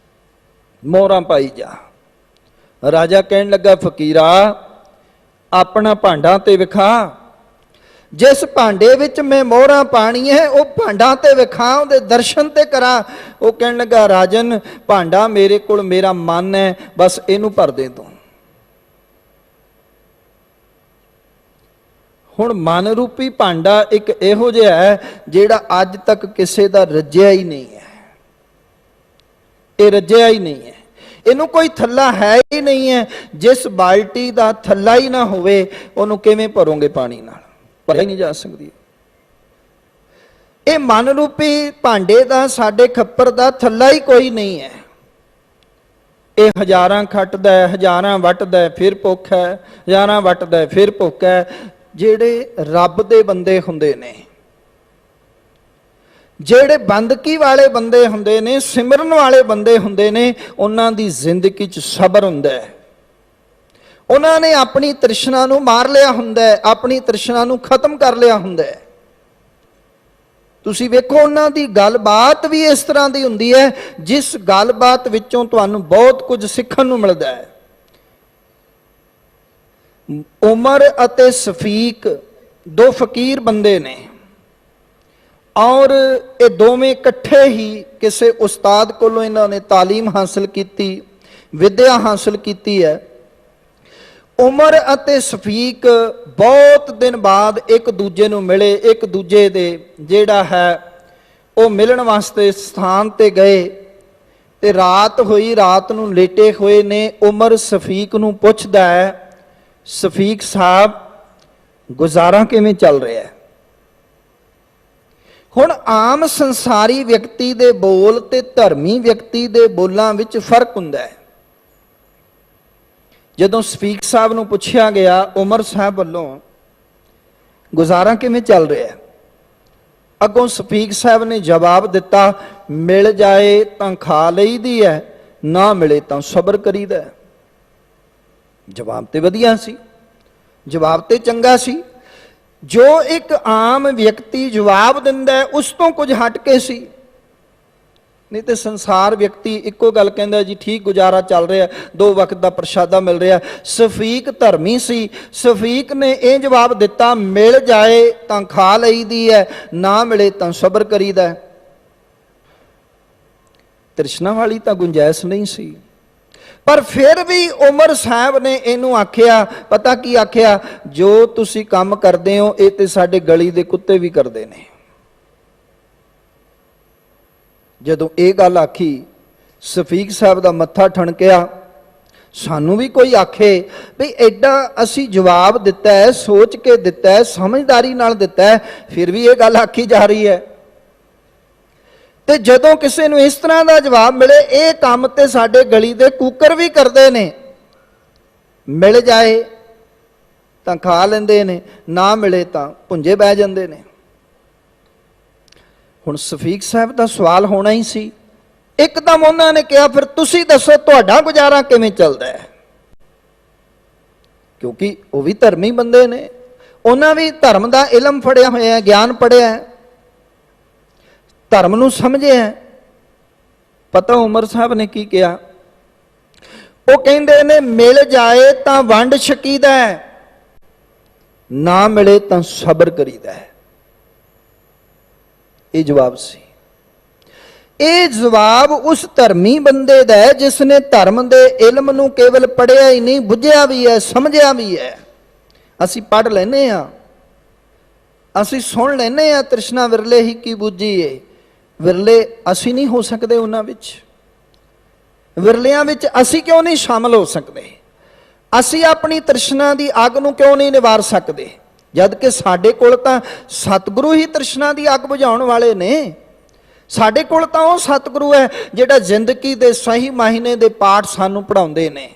ਮੋਹਰਾਂ ਪਾਈ ਜਾ। ਰਾਜਾ ਕਹਿਣ ਲੱਗਾ ਫਕੀਰਾ ਆਪਣਾ ਭਾਂਡਾ ਤੇ ਵਿਖਾ, ਜਿਸ ਭਾਂਡੇ ਵਿੱਚ ਮੈਂ ਮੋਹਰਾਂ ਪਾਣੀ ਹੈ ਉਹ ਭਾਂਡਾ ਤੇ ਵਿਖਾ, ਉਹਦੇ ਦਰਸ਼ਨ ਤੇ ਕਰਾਂ। ਉਹ ਕਹਿਣ ਲੱਗਾ ਰਾਜਨ ਭਾਂਡਾ ਮੇਰੇ ਕੋਲ ਮੇਰਾ ਮਨ ਹੈ, ਬਸ ਇਹਨੂੰ ਭਰ ਦੇ ਤੂੰ। ਹੁਣ ਮਨ ਰੂਪੀ ਭਾਂਡਾ ਇੱਕ ਇਹੋ ਜਿਹਾ ਹੈ ਜਿਹੜਾ ਅੱਜ ਤੱਕ ਕਿਸੇ ਦਾ ਰੱਜਿਆ ਹੀ ਨਹੀਂ ਹੈ, ਇਹ ਰੱਜਿਆ ਹੀ ਨਹੀਂ ਹੈ, ਇਹਨੂੰ ਕੋਈ ਥੱਲਾ ਹੈ ਹੀ ਨਹੀਂ ਹੈ। ਜਿਸ ਬਾਲਟੀ ਦਾ ਥੱਲਾ ਹੀ ਨਾ ਹੋਵੇ ਉਹਨੂੰ ਕਿਵੇਂ ਭਰੋਗੇ ਪਾਣੀ ਨਾਲ, ਭਰਿਆ ਨਹੀਂ ਜਾ ਸਕਦੀ। ਇਹ ਮਨ ਰੂਪੀ ਭਾਂਡੇ ਦਾ, ਸਾਡੇ ਖੱਪਰ ਦਾ ਥੱਲਾ ਹੀ ਕੋਈ ਨਹੀਂ ਹੈ। ਇਹ ਹਜ਼ਾਰਾਂ ਖੱਟਦਾ ਹੈ, ਹਜ਼ਾਰਾਂ ਵੱਟਦਾ ਹੈ, ਫਿਰ ਭੁੱਖ ਹੈ, ਹਜ਼ਾਰਾਂ ਵੱਟਦਾ ਹੈ, ਫਿਰ ਭੁੱਖ ਹੈ। ਜਿਹੜੇ ਰੱਬ ਦੇ ਬੰਦੇ ਹੁੰਦੇ ਨੇ, ਜਿਹੜੇ ਬੰਦਗੀ ਵਾਲੇ ਬੰਦੇ ਹੁੰਦੇ ਨੇ, ਸਿਮਰਨ ਵਾਲੇ ਬੰਦੇ ਹੁੰਦੇ ਨੇ, ਉਹਨਾਂ ਦੀ ਜ਼ਿੰਦਗੀ 'ਚ ਸਬਰ ਹੁੰਦਾ ਹੈ। ਉਹਨਾਂ ਨੇ ਆਪਣੀ ਤ੍ਰਿਸ਼ਨਾ ਨੂੰ ਮਾਰ ਲਿਆ ਹੁੰਦਾ ਹੈ, ਆਪਣੀ ਤ੍ਰਿਸ਼ਨਾ ਨੂੰ ਖਤਮ ਕਰ ਲਿਆ ਹੁੰਦਾ ਹੈ। ਤੁਸੀਂ ਵੇਖੋ ਉਹਨਾਂ ਦੀ ਗੱਲਬਾਤ ਵੀ ਇਸ ਤਰ੍ਹਾਂ ਦੀ ਹੁੰਦੀ ਹੈ ਜਿਸ ਗੱਲਬਾਤ ਵਿੱਚੋਂ ਤੁਹਾਨੂੰ ਬਹੁਤ ਕੁਝ ਸਿੱਖਣ ਨੂੰ ਮਿਲਦਾ ਹੈ। ਉਮਰ ਅਤੇ ਸਫੀਕ 2 ਫਕੀਰ ਬੰਦੇ ਨੇ ਔਰ ਇਹ ਦੋਵੇਂ ਇਕੱਠੇ ਹੀ ਕਿਸੇ ਉਸਤਾਦ ਕੋਲੋਂ ਇਹਨਾਂ ਨੇ ਤਾਲੀਮ ਹਾਸਲ ਕੀਤੀ, ਵਿਦਿਆ ਹਾਸਲ ਕੀਤੀ ਹੈ। ਉਮਰ ਅਤੇ ਸਫੀਕ ਬਹੁਤ ਦਿਨ ਬਾਅਦ ਇੱਕ ਦੂਜੇ ਨੂੰ ਮਿਲੇ, ਇੱਕ ਦੂਜੇ ਦੇ ਜਿਹੜਾ ਹੈ ਉਹ ਮਿਲਣ ਵਾਸਤੇ ਸਥਾਨ ਤੇ ਗਏ ਤੇ ਰਾਤ ਹੋਈ, ਰਾਤ ਨੂੰ ਲੇਟੇ ਹੋਏ ਨੇ। ਉਮਰ ਸਫੀਕ ਨੂੰ ਪੁੱਛਦਾ ਹੈ ਸਫੀਕ ਸਾਹਿਬ ਗੁਜ਼ਾਰਾ ਕਿਵੇਂ ਚੱਲ ਰਿਹਾ ਹੈ? ਹੁਣ ਆਮ ਸੰਸਾਰੀ ਵਿਅਕਤੀ ਦੇ ਬੋਲ ਤੇ ਧਰਮੀ ਵਿਅਕਤੀ ਦੇ ਬੋਲਾਂ ਵਿੱਚ ਫਰਕ ਹੁੰਦਾ ਹੈ। ਜਦੋਂ ਸਫੀਕ ਸਾਹਿਬ ਨੂੰ ਪੁੱਛਿਆ ਗਿਆ ਉਮਰ ਸਾਹਿਬ ਵੱਲੋਂ ਗੁਜ਼ਾਰਾ ਕਿਵੇਂ ਚੱਲ ਰਿਹਾ ਹੈ, ਅੱਗੋਂ ਸਫੀਕ ਸਾਹਿਬ ਨੇ ਜਵਾਬ ਦਿੱਤਾ ਮਿਲ ਜਾਏ ਤਾਂ ਖਾ ਲਈਦੀ ਹੈ, ਨਾ ਮਿਲੇ ਤਾਂ ਸਬਰ ਕਰੀਦਾ ਹੈ। ਜਵਾਬ ਤੇ ਵਧੀਆ ਸੀ, ਜਵਾਬ ਤੇ ਚੰਗਾ ਸੀ। ਜੋ ਇੱਕ ਆਮ ਵਿਅਕਤੀ ਜਵਾਬ ਦਿੰਦਾ ਹੈ ਉਸ ਤੋਂ ਕੁਝ ਹਟ ਕੇ ਸੀ। ਨਹੀਂ ਤੇ ਸੰਸਾਰ ਵਿਅਕਤੀ ਇੱਕੋ ਗੱਲ ਕਹਿੰਦਾ ਜੀ ਠੀਕ ਗੁਜ਼ਾਰਾ ਚੱਲ ਰਿਹਾ, 2 ਵਕਤ ਦਾ ਪ੍ਰਸ਼ਾਦਾ ਮਿਲ ਰਿਹਾ। ਸਫੀਕ ਧਰਮੀ ਸੀ, ਸਫੀਕ ਨੇ ਇਹ ਜਵਾਬ ਦਿੱਤਾ ਮਿਲ ਜਾਏ ਤਾਂ ਖਾ ਲਈਦੀ ਹੈ, ਨਾ ਮਿਲੇ ਤਾਂ ਸਬਰ ਕਰੀਦਾ। ਤ੍ਰਿਸ਼ਨਾ ਵਾਲੀ ਤਾਂ ਗੁੰਜਾਇਸ਼ ਨਹੀਂ ਸੀ। ਪਰ ਫਿਰ ਵੀ ਉਮਰ ਸਾਹਿਬ ਨੇ ਇਹਨੂੰ ਆਖਿਆ, ਪਤਾ ਕੀ ਆਖਿਆ, ਜੋ ਤੁਸੀਂ ਕੰਮ ਕਰਦੇ ਹੋ ਇਹ ਤੇ ਸਾਡੇ ਗਲੀ ਦੇ ਕੁੱਤੇ ਵੀ ਕਰਦੇ ਨੇ। ਜਦੋਂ ਇਹ ਗੱਲ ਆਖੀ ਸਫੀਕ ਸਾਹਿਬ ਦਾ ਮੱਥਾ ਠਣਕਿਆ। ਸਾਨੂੰ ਵੀ ਕੋਈ ਆਖੇ ਵੀ ਐਡਾ ਅਸੀਂ ਜਵਾਬ ਦਿੱਤਾ ਹੈ, ਸੋਚ ਕੇ ਦਿੱਤਾ ਹੈ, ਸਮਝਦਾਰੀ ਨਾਲ ਦਿੱਤਾ ਹੈ, ਫਿਰ ਵੀ ਇਹ ਗੱਲ ਆਖੀ ਜਾ ਰਹੀ ਹੈ। ਤੇ ਜਦੋਂ ਕਿਸੇ ਨੂੰ ਇਸ ਤਰ੍ਹਾਂ ਦਾ ਜਵਾਬ ਮਿਲੇ, ਇਹ ਕੰਮ ਤੇ ਸਾਡੇ ਗਲੀ ਦੇ ਕੂਕਰ ਵੀ ਕਰਦੇ ਨੇ। ਮਿਲ ਜਾਏ ਤਾਂ ਖਾ ਲੈਂਦੇ ਨੇ, ਨਾ ਮਿਲੇ ਤਾਂ ਭੁੰਜੇ ਬਹਿ ਜਾਂਦੇ ਨੇ। ਹੁਣ ਸਫੀਕ ਸਾਹਿਬ ਦਾ ਸਵਾਲ ਹੋਣਾ ਹੀ ਸੀ। ਇੱਕਦਮ ਉਹਨਾਂ ਨੇ ਕਿਹਾ, ਫਿਰ ਤੁਸੀਂ ਦੱਸੋ ਤੁਹਾਡਾ ਗੁਜ਼ਾਰਾ ਕਿਵੇਂ ਚੱਲਦਾ ਹੈ? ਕਿਉਂਕਿ ਉਹ ਵੀ ਧਰਮੀ ਬੰਦੇ ਨੇ, ਉਹਨਾਂ ਵੀ ਧਰਮ ਦਾ ਇਲਮ ਫੜਿਆ ਹੋਇਆ, ਗਿਆਨ ਪੜਿਆ, ਧਰਮ ਨੂੰ ਸਮਝਿਆ। ਪਤਾ ਉਮਰ ਸਾਹਿਬ ਨੇ ਕੀ ਕਿਹਾ? ਉਹ ਕਹਿੰਦੇ ਨੇ, ਮਿਲ ਜਾਏ ਤਾਂ ਵੰਡ ਛਕੀਦਾ, ਨਾ ਮਿਲੇ ਤਾਂ ਸਬਰ ਕਰੀਦਾ ਹੈ। ਇਹ ਜਵਾਬ ਸੀ। ਇਹ ਜਵਾਬ ਉਸ ਧਰਮੀ ਬੰਦੇ ਦਾ ਹੈ ਜਿਸ ਨੇ ਧਰਮ ਦੇ ਇਲਮ ਨੂੰ ਕੇਵਲ ਪੜ੍ਹਿਆ ਹੀ ਨਹੀਂ, ਬੁੱਝਿਆ ਵੀ ਹੈ, ਸਮਝਿਆ ਵੀ ਹੈ। ਅਸੀਂ ਪੜ੍ਹ ਲੈਨੇ ਆ, ਅਸੀਂ ਸੁਣ ਲੈਨੇ ਆ, ਤ੍ਰਿਸ਼ਨਾ ਵਿਰਲੇ ਹੀ ਕੀ ਬੂਝੀਏ। ਵਿਰਲੇ ਅਸੀਂ ਨਹੀਂ ਹੋ ਸਕਦੇ ਉਹਨਾਂ ਵਿੱਚ, ਵਿਰਲਿਆਂ ਵਿੱਚ ਅਸੀਂ ਕਿਉਂ ਨਹੀਂ ਸ਼ਾਮਲ ਹੋ ਸਕਦੇ? ਅਸੀਂ ਆਪਣੀ ਤ੍ਰਿਸ਼ਨਾ ਦੀ ਅੱਗ ਨੂੰ ਕਿਉਂ ਨਹੀਂ ਨਿਵਾਰ ਸਕਦੇ, ਜਦ ਕਿ ਸਾਡੇ ਕੋਲ ਤਾਂ ਸਤਿਗੁਰੂ ਹੀ ਤ੍ਰਿਸ਼ਨਾ ਦੀ ਅੱਗ ਬੁਝਾਉਣ ਵਾਲੇ ਨੇ। ਸਾਡੇ ਕੋਲ ਤਾਂ ਉਹ ਸਤਿਗੁਰੂ ਹੈ ਜਿਹੜਾ ਜ਼ਿੰਦਗੀ ਦੇ ਸਹੀ ਮਾਇਨੇ ਦੇ ਪਾਠ ਸਾਨੂੰ ਪੜ੍ਹਾਉਂਦੇ ਨੇ।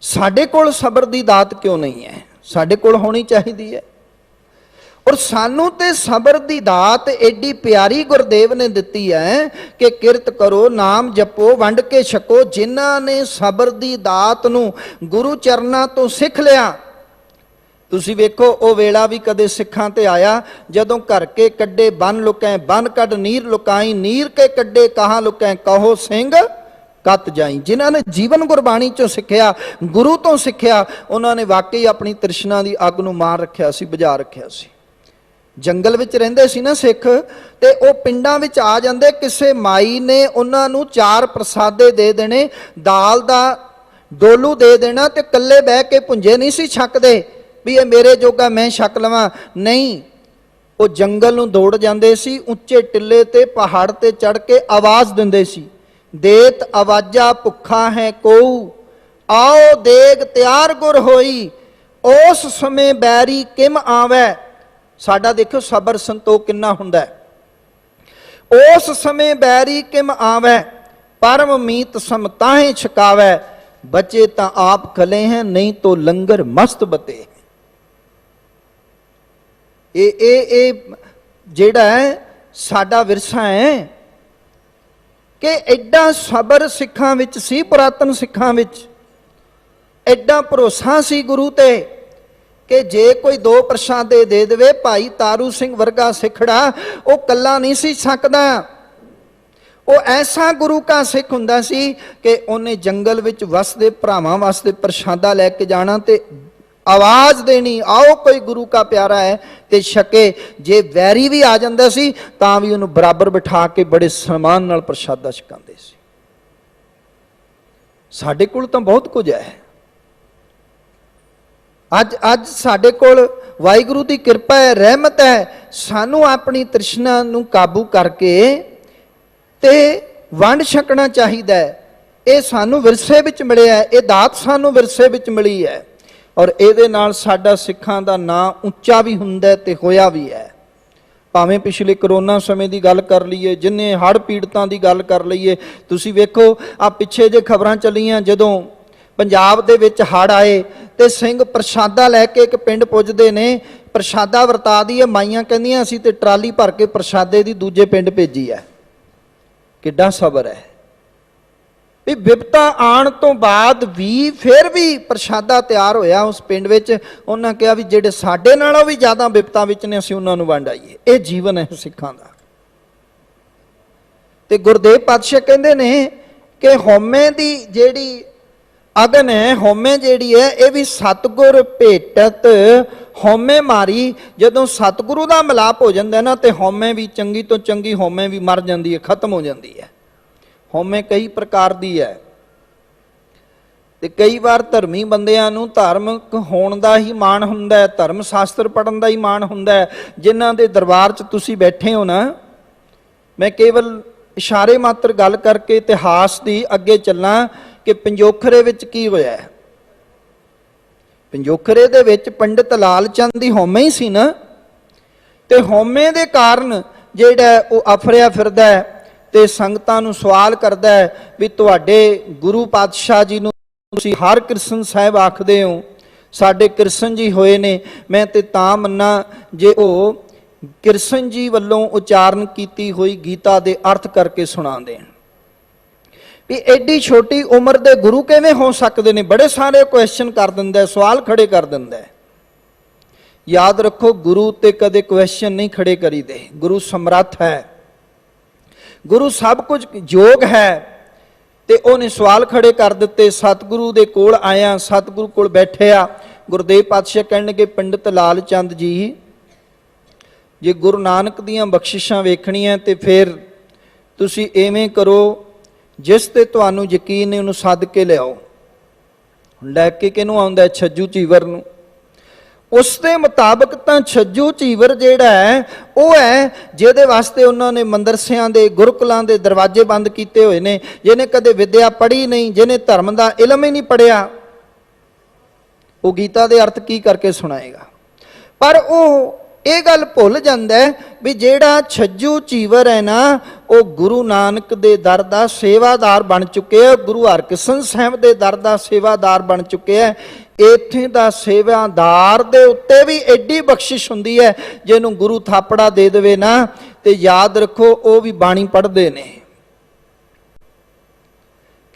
ਸਾਡੇ ਕੋਲ ਸਬਰ ਦੀ ਦਾਤ ਕਿਉਂ ਨਹੀਂ ਹੈ? ਸਾਡੇ ਕੋਲ ਹੋਣੀ ਚਾਹੀਦੀ ਹੈ। ਔਰ ਸਾਨੂੰ ਤੇ ਸਬਰ ਦੀ ਦਾਤ ਏਡੀ ਪਿਆਰੀ ਗੁਰਦੇਵ ਨੇ ਦਿੱਤੀ ਹੈ ਕਿ ਕਿਰਤ ਕਰੋ, ਨਾਮ ਜਪੋ, ਵੰਡ ਕੇ ਛਕੋ। ਜਿਨ੍ਹਾਂ ਨੇ ਸਬਰ ਦੀ ਦਾਤ ਨੂੰ ਗੁਰੂ ਚਰਨਾਂ ਤੋਂ ਸਿੱਖ ਲਿਆ, ਤੁਸੀਂ ਵੇਖੋ ਉਹ ਵੇਲਾ ਵੀ ਕਦੇ ਸਿੱਖਾਂ ਤੇ ਆਇਆ ਜਦੋਂ ਘਰ ਕੇ ਕੱਢੇ ਬੰਨ ਲੁਕੈ, ਬੰਨ ਕੱਢ ਨੀਰ ਲੁਕਾਈ, ਨੀਰ ਕੇ ਕੱਢੇ ਕਹਾਂ ਲੁਕੈ, ਕਹੋ ਸਿੰਘ ਕੱਤ ਜਾਈ। ਜਿਨ੍ਹਾਂ ਨੇ ਜੀਵਨ ਗੁਰਬਾਣੀ ਚੋਂ ਸਿੱਖਿਆ, ਗੁਰੂ ਤੋਂ ਸਿੱਖਿਆ, ਉਹਨਾਂ ਨੇ ਵਾਕਈ ਆਪਣੀ ਤ੍ਰਿਸ਼ਨਾ ਦੀ ਅੱਗ ਨੂੰ ਮਾਰ ਰੱਖਿਆ ਸੀ, ਬੁਝਾ ਰੱਖਿਆ ਸੀ। ਜੰਗਲ ਵਿੱਚ ਰਹਿੰਦੇ ਸੀ ਨਾ ਸਿੱਖ, ਤੇ ਉਹ ਪਿੰਡਾਂ ਵਿੱਚ ਆ ਜਾਂਦੇ, ਕਿਸੇ ਮਾਈ ਨੇ ਉਹਨਾਂ ਨੂੰ 4 ਪ੍ਰਸਾਦੇ ਦੇ ਦੇਣੇ, ਦਾਲ ਦਾ ਡੋਲੂ ਦੇ ਦੇਣਾ, ਤੇ ਇਕੱਲੇ ਬਹਿ ਕੇ ਭੁੰਜੇ ਨਹੀਂ ਸੀ ਛਕਦੇ ਵੀ ਇਹ ਮੇਰੇ ਜੋਗਾ ਮੈਂ ਛਕ ਲਵਾਂ। ਨਹੀਂ, ਉਹ ਜੰਗਲ ਨੂੰ ਦੌੜ ਜਾਂਦੇ ਸੀ, ਉੱਚੇ ਟਿੱਲੇ ਤੇ ਪਹਾੜ ਤੇ ਚੜ ਕੇ ਆਵਾਜ਼ ਦਿੰਦੇ ਸੀ, ਦੇਤ ਆਵਾਜ਼ਾ ਭੁੱਖਾ ਹੈ ਕੋਊ, ਆਓ ਦੇਗ ਤਿਆਰ ਗੁਰ ਹੋਈ, ਉਸ ਸਮੇਂ ਬੈਰੀ ਕਿਮ ਆਵੈ। ਸਾਡਾ ਦੇਖੋ ਸਬਰ ਸੰਤੋਖ ਕਿੰਨਾ ਹੁੰਦਾ ਹੈ। ਉਸ ਸਮੇਂ ਬੈਰੀ ਕਿਮ ਆਵੈ, ਪਰਮ ਮੀਤ ਸਮ ਤਾਹੇ ਛਕਾਵੈ, ਬਚੇ ਤਾਂ ਆਪ ਖਲੇ हैं, नहीं तो लंगर मस्त बते। ਇਹ ਜਿਹੜਾ ਹੈ ਸਾਡਾ ਵਿਰਸਾ ਹੈ ਕਿ ਐਡਾ ਸਬਰ ਸਿੱਖਾਂ ਵਿੱਚ ਸੀ, ਪੁਰਾਤਨ ਸਿੱਖਾਂ ਵਿੱਚ ਐਡਾ ਭਰੋਸਾ ਸੀ ਗੁਰੂ ਤੇ ਕਿ ਜੇ ਕੋਈ 2 ਪ੍ਰਸ਼ਾਦੇ ਦੇ ਦੇਵੇ, ਭਾਈ ਤਾਰੂ ਸਿੰਘ ਵਰਗਾ ਸਿੱਖੜਾ ਉਹ ਕੱਲਾ ਨਹੀਂ ਸੀ ਸਕਦਾ। ਉਹ ਐਸਾ ਗੁਰੂ ਕਾ ਸਿੱਖ ਹੁੰਦਾ ਸੀ ਕਿ ਉਹਨੇ ਜੰਗਲ ਵਿੱਚ ਵਸਦੇ ਭਰਾਵਾਂ ਵਾਸਤੇ ਪ੍ਰਸ਼ਾਦਾ ਲੈ ਕੇ ਜਾਣਾ ਤੇ ਆਵਾਜ਼ ਦੇਣੀ, ਆਓ ਕੋਈ ਗੁਰੂ ਕਾ ਪਿਆਰਾ ਹੈ, ਤੇ ਛਕੇ। ਜੇ ਵੈਰੀ ਵੀ ਆ ਜਾਂਦਾ ਸੀ ਤਾਂ ਵੀ ਉਹਨੂੰ ਬਰਾਬਰ ਬਿਠਾ ਕੇ ਬੜੇ ਸਨਮਾਨ ਨਾਲ ਪ੍ਰਸ਼ਾਦਾ ਛਕਾਉਂਦੇ ਸੀ। ਸਾਡੇ ਕੋਲ ਤਾਂ ਬਹੁਤ ਕੁਝ ਹੈ। ਅੱਜ ਸਾਡੇ ਕੋਲ ਵਾਹਿਗੁਰੂ ਦੀ ਕਿਰਪਾ ਹੈ, ਰਹਿਮਤ ਹੈ। ਸਾਨੂੰ ਆਪਣੀ ਤ੍ਰਿਸ਼ਨਾ ਨੂੰ ਕਾਬੂ ਕਰਕੇ ਤੇ ਵੰਡ ਛਕਣਾ ਚਾਹੀਦਾ ਹੈ। ਇਹ ਸਾਨੂੰ ਵਿਰਸੇ ਵਿੱਚ ਮਿਲਿਆ ਹੈ, ਇਹ ਦਾਤ ਸਾਨੂੰ ਵਿਰਸੇ ਵਿੱਚ ਮਿਲੀ ਹੈ, ਔਰ ਇਹਦੇ ਨਾਲ ਸਾਡਾ ਸਿੱਖਾਂ ਦਾ ਨਾਂ ਉੱਚਾ ਵੀ ਹੁੰਦਾ ਤੇ ਹੋਇਆ ਵੀ ਹੈ। ਭਾਵੇਂ ਪਿਛਲੇ ਕਰੋਨਾ ਸਮੇਂ ਦੀ ਗੱਲ ਕਰ ਲਈਏ, ਜਿੰਨੇ ਹੜ੍ਹ ਪੀੜਤਾਂ ਦੀ ਗੱਲ ਕਰ ਲਈਏ, ਤੁਸੀਂ ਵੇਖੋ ਆ ਪਿੱਛੇ ਜੇ ਖਬਰਾਂ ਚੱਲੀਆਂ, ਜਦੋਂ ਪੰਜਾਬ ਦੇ ਵਿੱਚ ਹੜ੍ਹ ਆਏ ਤੇ ਸਿੰਘ ਪ੍ਰਸ਼ਾਦਾ ਲੈ ਕੇ ਇੱਕ ਪਿੰਡ ਪੁੱਜਦੇ ਨੇ, ਪ੍ਰਸ਼ਾਦਾ ਵਰਤਾ ਦਈਏ, ਮਾਈਆਂ ਕਹਿੰਦੀਆਂ ਅਸੀਂ ਤੇ ਟਰਾਲੀ ਭਰ ਕੇ ਪ੍ਰਸ਼ਾਦੇ ਦੀ ਦੂਜੇ ਪਿੰਡ ਭੇਜੀ ਹੈ। ਕਿੱਡਾ ਸਬਰ ਹੈ ਵੀ ਵਿਪਤਾ ਆਉਣ ਤੋਂ ਬਾਅਦ ਵੀ ਫਿਰ ਵੀ ਪ੍ਰਸ਼ਾਦਾ ਤਿਆਰ ਹੋਇਆ ਉਸ ਪਿੰਡ ਵਿੱਚ। ਉਹਨਾਂ ਕਿਹਾ ਵੀ ਜਿਹੜੇ ਸਾਡੇ ਨਾਲੋਂ ਵੀ ਜ਼ਿਆਦਾ ਵਿਪਤਾ ਵਿੱਚ ਨੇ ਅਸੀਂ ਉਹਨਾਂ ਨੂੰ ਵੰਡ ਆਈਏ। ਇਹ ਜੀਵਨ ਹੈ ਸਿੱਖਾਂ ਦਾ। ਤੇ ਗੁਰਦੇਵ ਪਾਤਸ਼ਾਹ ਕਹਿੰਦੇ ਨੇ ਕਿ ਹਉਮੈ ਦੀ ਜਿਹੜੀ ਅਗਨ ਹੈ, ਹਉਮੈ ਜਿਹੜੀ ਹੈ, ਇਹ ਵੀ ਸਤਿਗੁਰ ਭੇਟਤ ਹਉਮੈ ਮਾਰੀ। ਜਦੋਂ ਸਤਿਗੁਰੂ ਦਾ ਮਿਲਾਪ ਹੋ ਜਾਂਦਾ ਨਾ ਤੇ ਹਉਮੈ ਵੀ ਚੰਗੀ ਤੋਂ ਚੰਗੀ ਹਉਮੈ ਵੀ ਮਰ ਜਾਂਦੀ ਹੈ, ਖਤਮ ਹੋ ਜਾਂਦੀ ਹੈ। ਹਉਮੈ ਕਈ ਪ੍ਰਕਾਰ ਦੀ ਹੈ ਤੇ ਕਈ ਵਾਰ ਧਰਮੀ ਬੰਦਿਆਂ ਨੂੰ ਧਾਰਮਿਕ ਹੋਣ ਦਾ ਹੀ ਮਾਣ ਹੁੰਦਾ ਹੈ, ਧਰਮ ਸ਼ਾਸਤਰ ਪੜ੍ਹਨ ਦਾ ਹੀ ਮਾਣ ਹੁੰਦਾ ਹੈ। ਜਿਨ੍ਹਾਂ ਦੇ ਦਰਬਾਰ 'ਚ ਤੁਸੀਂ ਬੈਠੇ ਹੋ ਨਾ, ਮੈਂ ਕੇਵਲ इशारे मात्र गल करके इतिहास की अगे चलना कि पंजोखरे विच की होया है। पंजोखरे दे विच पंडित लाल चंद दी हौमे ही सी ना, ते हौमे दे कारण जिहड़ा वो अफरिया फिरदा है ते संगतां नूं सवाल करदा है भी तुहाडे गुरु पातशाह जी नूं तुसीं हर कृष्ण साहिब आखदे हो, साडे कृष्ण जी होए ने, मैं ते तां मन्ना जे वो कृष्ण जी वल्लों उचारण कीती हुई गीता दे अर्थ करके सुना देण। भी एडी छोटी उम्र दे गुरु किवें हो सकते ने? बड़े सारे क्वेश्चन कर दिंदा है, सवाल खड़े कर दिंदा है। याद रखो गुरु ते कदे क्वेश्चन नहीं खड़े करीदे। गुरु समर्थ है, गुरु सब कुछ योग है, ते उन्हें सवाल खड़े कर दिते। सतगुरु दे कोल आया, सतगुरु कोल बैठिया, गुरदेव पातशाह कहणगे पंडित लाल चंद जी जे गुरु नानक दियां बख्शिशां वेखणीआं ते फिर तुसीं इवें करो, जिस ते तुहानूं यकीन है उहनूं सद के लिआओ। लैके किहनूं आउंदा है? छज्जू चीवर नूं। उस दे मुताबक तां छज्जू चीवर जिहड़ा है वो है जिहदे वास्ते उन्होंने मंदरसियां दे गुरुकुलां दे दरवाजे बंद कीते हुए ने, जिहने कदे विद्या पढ़ी नहीं, जिहने धर्म दा इलम ही नहीं पढ़िया, वो गीता दे अर्थ की करके सुनाएगा। पर वो ये गल भुल जांदा है भी जिहड़ा छज्जू चीवर है ना, वो गुरु नानक दे दर दा सेवादार बन चुके हैं, गुरु हरकृष्ण साहिब दे दर दा सेवादार बन चुके हैं। इत्थे दा सेवादार दे उत्ते भी एडी बख्शिश हुंदी है, जिहनूं गुरु थापड़ा दे देवे ना ते याद रखो वो भी बाणी पढ़दे ने।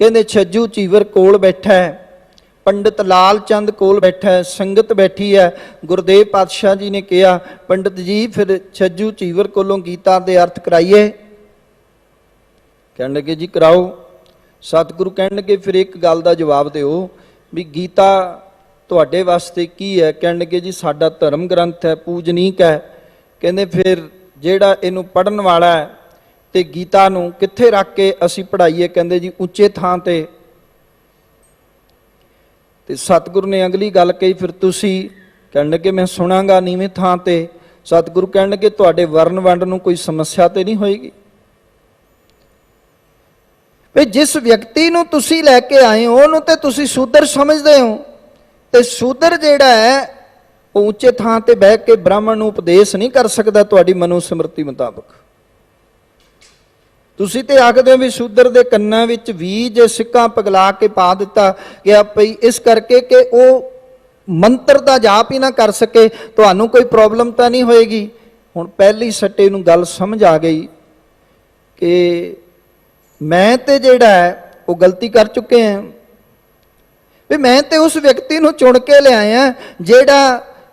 कहंदे छज्जू चीवर कोल बैठा है, पंडित लाल चंद कोल बैठा है, संगत बैठी है। गुरदेव पातशाह जी ने कहा पंडित जी फिर छज्जू चीवर कोलों गीता दे अर्थ कराइए। कहण लगे जी कराओ। सतगुरु कहण लगे फिर एक गल दा जवाब दिओ भी गीता तुहाडे वास्ते की है? कहण लगे जी साडा धर्म ग्रंथ है, पूजनीक है। कहंदे फिर जिहड़ा इहनूं पढ़न वाला है ते गीता नूं कित्थे रख के असीं पढ़ाईए? कहंदे जी उच्चे थां ते। ते सतगुरु ने अगली गल कही फिर तुसी? कहण लगे मैं सुनांगा नीवें थां ते। सतगुरु कहण लगे तुहाडे वर्ण वंड नूं कोई समस्या ते नहीं होएगी? भी जिस व्यक्ति नूं तुसी लैके आए हो उहनूं ते तुसी शूदर समझदे हो, ते शूदर जिहड़ा है वो उच्चे थां ते बह के ब्राह्मण नूं उपदेश नहीं कर सकदा तुहाडी मनुस्मृति मुताबक। तुसी ते आखदे हो भी शूदर दे कन्नां विच भी जे सिक्का पगला के पा दिता गया पई इस करके कि वो मंत्र दा जाप ही ना कर सके, तुहानूं कोई प्रॉब्लम तां नहीं होएगी। हुण पहली सट्टे नूं गल समझ आ गई कि मैं ते जिहड़ा है वो गलती कर चुके हैं, भी मैं ते उस व्यक्ति नूं चुन के लिआया जिहड़ा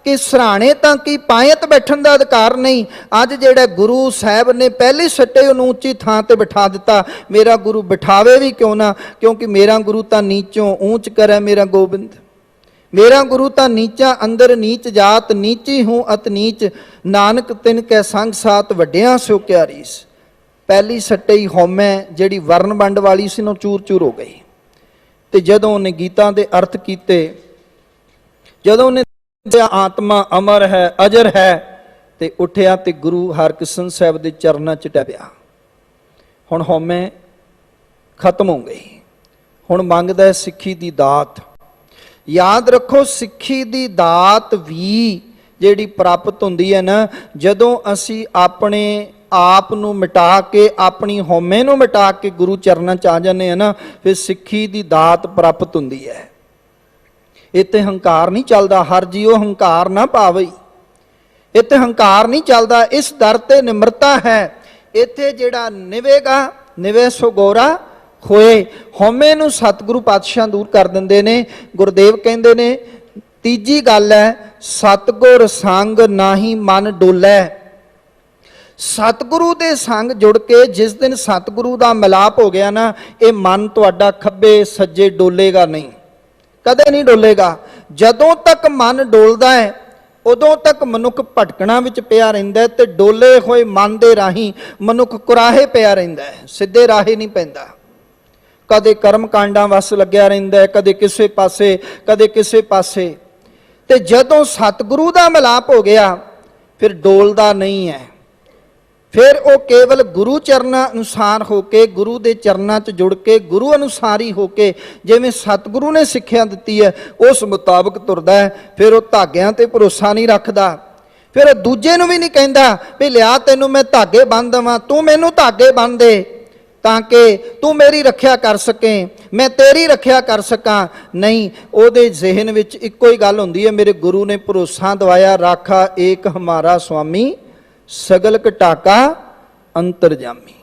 कि सराणे तां की पायत बैठण दा अधिकार नहीं। अज जिहड़ा गुरु साहब ने पहली सट्टे उहनूं उच्ची थां ते बिठा दिता। मेरा गुरु बिठावे भी क्यों ना, क्योंकि मेरा गुरु तां नीचों ऊंच करे मेरा गोबिंद। मेरा गुरु तां नीचा अंदर नीच जात, नीची हूँ अत नीच, नानक तिन कै संग साथ वड्डियां सो क्या रीस। पहली सट्टे ही हौमै जिहड़ी वर्ण वंड वाली सी नूं चूर चूर हो गई। ते जदों उन्हें गीता दे अर्थ कीते, जदों उन्हें आत्मा अमर है अजर है, ते उठिया ते गुरु हरकृष्ण साहब दे चरनां च टै पिया। हुण हौमै खत्म हो गई। हुण मंगदा है सिੱਖੀ दी दात। याद रखो सिੱਖੀ दी दात भी जिहड़ी प्राप्त हुंदी है ना, जदों असी अपने आप नूं मिटा के अपनी हौमे नूं मिटा के गुरु चरनां च आ जाने हैं ना, फिर सिੱਖੀ दी दात प्राप्त हुंदी है। इत्थे हंकार नहीं चलदा, हर जीओ हंकार ना पावे। इत्थे हंकार नहीं चलदा, इस दर ते निमरता है। इत्थे जिहड़ा निवेगा निवे सो गोरा खोए। हौमे नूं सतगुरु पातशाह दूर कर दिंदे ने। गुरदेव कहंदे ने तीजी गल है सतगुर संग नाही मन डोलै। सतगुरु दे संग जुड़ के जिस दिन सतगुरु दा मिलाप हो गया ना, ये मन तुहाडा खब्बे सज्जे डोलेगा नहीं, कदे नहीं डोलेगा। जदों तक मन डोलदा है उदों तक मनुख भटकणा विच पिया रहिंदा है, ते डोले होए मन दे राही मनुख कुराहे पिया रहिंदा है, सिद्धे राहे नहीं पैंदा। कदे कर्म कांडां वस लग्या रहिंदा है, कदे किसे पासे कदे किसे पासे। ते जदों सतगुरु दा मिलाप हो गया फिर डोलदा नहीं है। फिर वो केवल गुरु चरना अनुसार होके, गुरु के चरना च जुड़ के, गुरु अनुसारी होके, जिवें सतगुरु ने सिक्ख्या दिती है उस मुताबक तुरदा है। फिर वो धागियां ते भरोसा नहीं रखदा, फिर दूजे नूं भी नहीं कहंदा भी लिया तैनूं मैं धागे बन देवां, तू मैनूं धागे बन दे ताकि तू मेरी रखिया कर सके, मैं तेरी रखिया कर सकां। नहीं, उहदे जहन विच इक्को ही गल हुंदी है, मेरे गुरु ने भरोसा दवाया, राखा एक हमारा स्वामी, सगल घटाका अंतरजामी।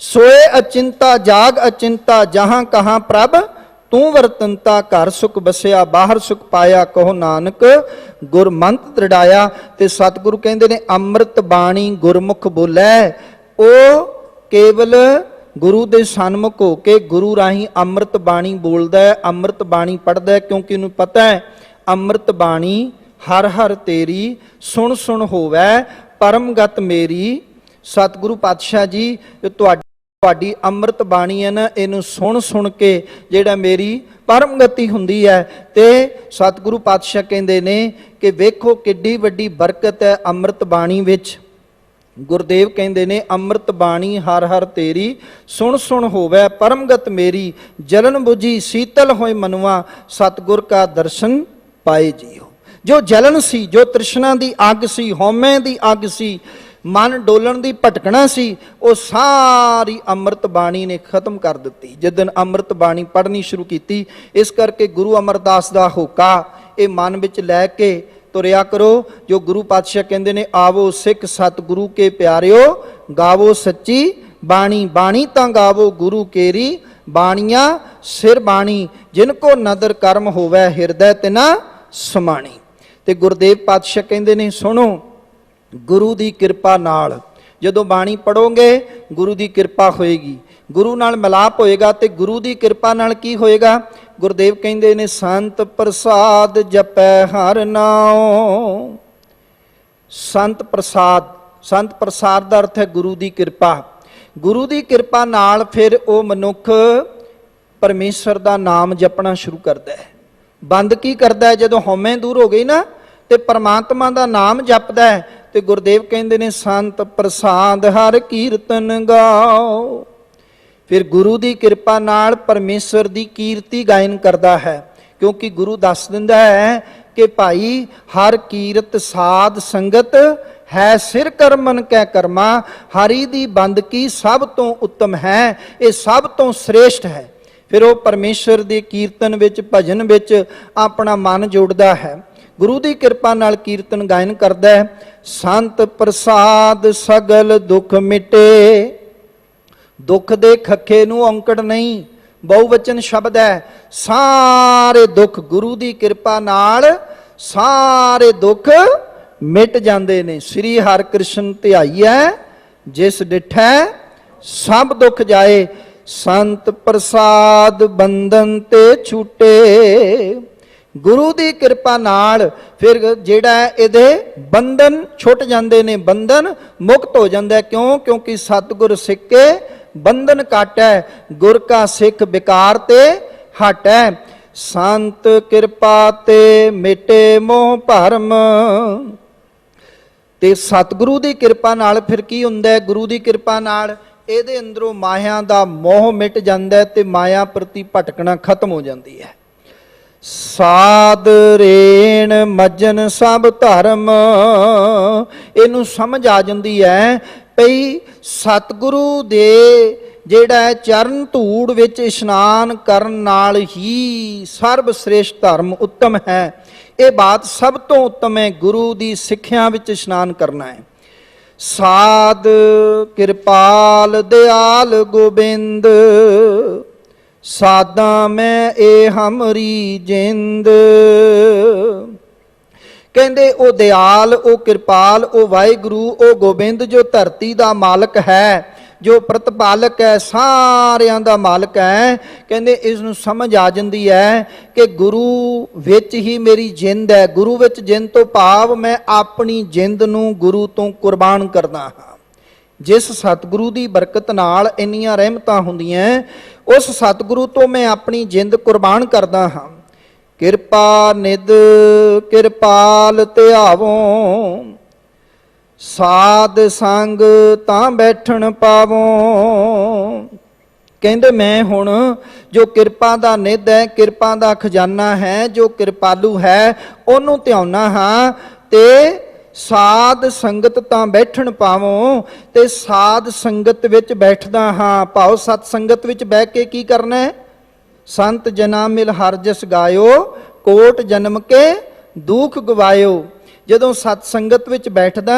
सोए अचिंता जाग अचिंता, जहां कहां प्रभ तू वर्तनता। घर सुख बसिया बाहर सुख पाया, कहो नानक गुरमंत दृढ़ाया। ते सतगुरु कहंदे ने अमृत बाणी गुरमुख बोलै, ओ केवल गुरु दे सन्मुख हो के गुरु राही अमृत बाणी बोलदा है, अमृत बाणी पढ़दा है, क्योंकि उन्हें पता है अमृत बाणी हर हर तेरी, सुन सुन होवै परमगत मेरी। सतगुरु पातशाह जी जो तुहाडी अमृत बाणी है ना, इनू सुन सुन के जेड़ा मेरी परमगति हुंदी है। ते सतगुरु पातशाह कहंदे ने कि वेखो किड्डी वड्डी बरकत है अमृत बाणी विच। गुरदेव कहंदे ने अमृत बाणी हर हर तेरी, सुन सुन होवै परमगत मेरी। जलन बुझी शीतल होए मनुआ, सतगुर का दर्शन पाए जियो। जो जलन सी, जो तृष्णा दी अग सी, हौमे दी अग सी, मन डोलन दी भटकना सी, वो सारी अमृत बाणी ने खत्म कर दी जिस दिन अमृत बाणी पढ़नी शुरू की। इस करके गुरु अमरदास दा होका ये मन विच लैके तुरिया करो। जो गुरु पातशाह कहंदे ने आवो सिख सतगुरु के प्यारिओ, गावो सच्ची बाणी, बाणी तां गावो गुरु केरी। बाणियां सिर बाणी, जिनको नदर कर्म होवै हिरदै तिना समाणी। ते गुरदेव पातशाह कहंदे ने सुनो, गुरु दी किरपा नाल जदों बाणी पढ़ोगे गुरु दी किरपा होएगी, गुरु नाल मिलाप होएगा। ते गुरु दी किरपा नाल की होएगा? गुरदेव कहंदे ने संत प्रसाद जपै हर नाम। संत प्रसाद, संत प्रसाद का अर्थ है गुरु दी किरपा। गुरु दी किरपा नाल फिर वो मनुख परमेश्वर का नाम जपना शुरू करता है। बंद की करता है? जदों हौमे दूर हो गई ना ते परमात्मा का नाम जपदा है। ते गुरदेव कहंदे ने संत प्रसाद हर कीर्तन गाओ। फिर गुरु की किरपा नाल परमेश्वर की कीर्ति गायन करता है, क्योंकि गुरु दस दिंदा है कि भाई हर कीरत साध संगत है सिर करमन कै कर्मा। हरि दी बंदगी सब तो उत्तम है, ये सब तो श्रेष्ठ है। फिर वो परमेश्वर के कीर्तन विच भजन विच अपना मन जोड़ता है, गुरु की किरपा नाल कीर्तन गायन करता है। संत प्रसाद सगल दुख मिटे। दुख दे खखे नूं औंकड़ नहीं, बहुवचन शब्द है। सारे दुख गुरु की किरपा नाल सारे दुख मिट जाते ने। श्री हर कृष्ण ध्याईऐ जिस डिठै सब दुख जाए। संत प्रसाद बंधन ते छूटे। गुरु की किरपा नाल फिर जिहड़ा इहदे बंधन छुट जाते ने, बंधन मुक्त हो जाता है। क्यों? क्योंकि सतगुर सिख के बंधन काटै, गुर का सिख विकार ते हटै। संत किरपा ते मिटे मोह भरम। ते सतगुरु की किरपा नाल फिर की हुंदा है? गुरु की किरपा नाल इहदे अंदरों माया का मोह मिट जाता है ते माया प्रति भटकना खत्म हो जाती है। साध रेण मजन सब धर्म। इनू समझ आ जाती है भई सतगुरु दे जेड़ा चरण धूड़ विच इशनान करन नाल ही सर्व श्रेष्ठ धर्म उत्तम है। ये बात सब तो उत्तम है, गुरु की सिक्ख्या विच इशनान करना है। साध कृपाल दयाल गोबिंद, सादा मैं ए हमरी जिंद। कहते ओ दयाल, ओ कृपाल, ओ वाहिगुरु, ओ गोबिंद जो धरती का मालक है, जो प्रतिपालक है, सारियां दा मालक है। कहते इसनूं समझ आ जाती है कि गुरु विच ही मेरी जिंद है। गुरु विच जिंद तो भाव मैं अपनी जिंद नूं गुरु तो कुर्बान करदा हाँ। जिस सतगुरु की बरकत नाल इन्नियां रहमतां हुंदियां, उस सतगुरु तो मैं अपनी जिंद कुर्बान करदा हाँ। कृपा निध कृपाल ध्यावों। ਸਾਧ ਸੰਗ ਤਾਂ ਬੈਠਣ ਪਾਵੋ। ਕਹਿੰਦੇ ਮੈਂ ਹੁਣ ਜੋ ਕਿਰਪਾ ਦਾ ਨਿੱਧ ਹੈ, ਕਿਰਪਾ ਦਾ ਖਜ਼ਾਨਾ ਹੈ, ਜੋ ਕਿਰਪਾਲੂ ਹੈ, ਉਹਨੂੰ ਧਿਆਉਣਾ ਹਾਂ ਤੇ ਸਾਧ ਸੰਗਤ ਤਾਂ ਬੈਠਣ ਪਾਵੋ। ਤੇ ਸਾਧ ਸੰਗਤ ਵਿੱਚ ਬੈਠਦਾ ਹਾਂ, ਭਾਵ ਸਤ ਸੰਗਤ ਵਿੱਚ ਬਹਿ ਕੇ ਕੀ ਕਰਨਾ ਹੈ? ਸੰਤ ਜਨਾ ਮਿਲ ਹਰਿ ਜਸ ਗਾਇਓ, ਕੋਟ ਜਨਮ ਕੇ ਦੁਖ ਗਵਾਇਓ। ਜਦੋਂ ਸਤ ਸੰਗਤ ਵਿੱਚ ਬੈਠਦਾ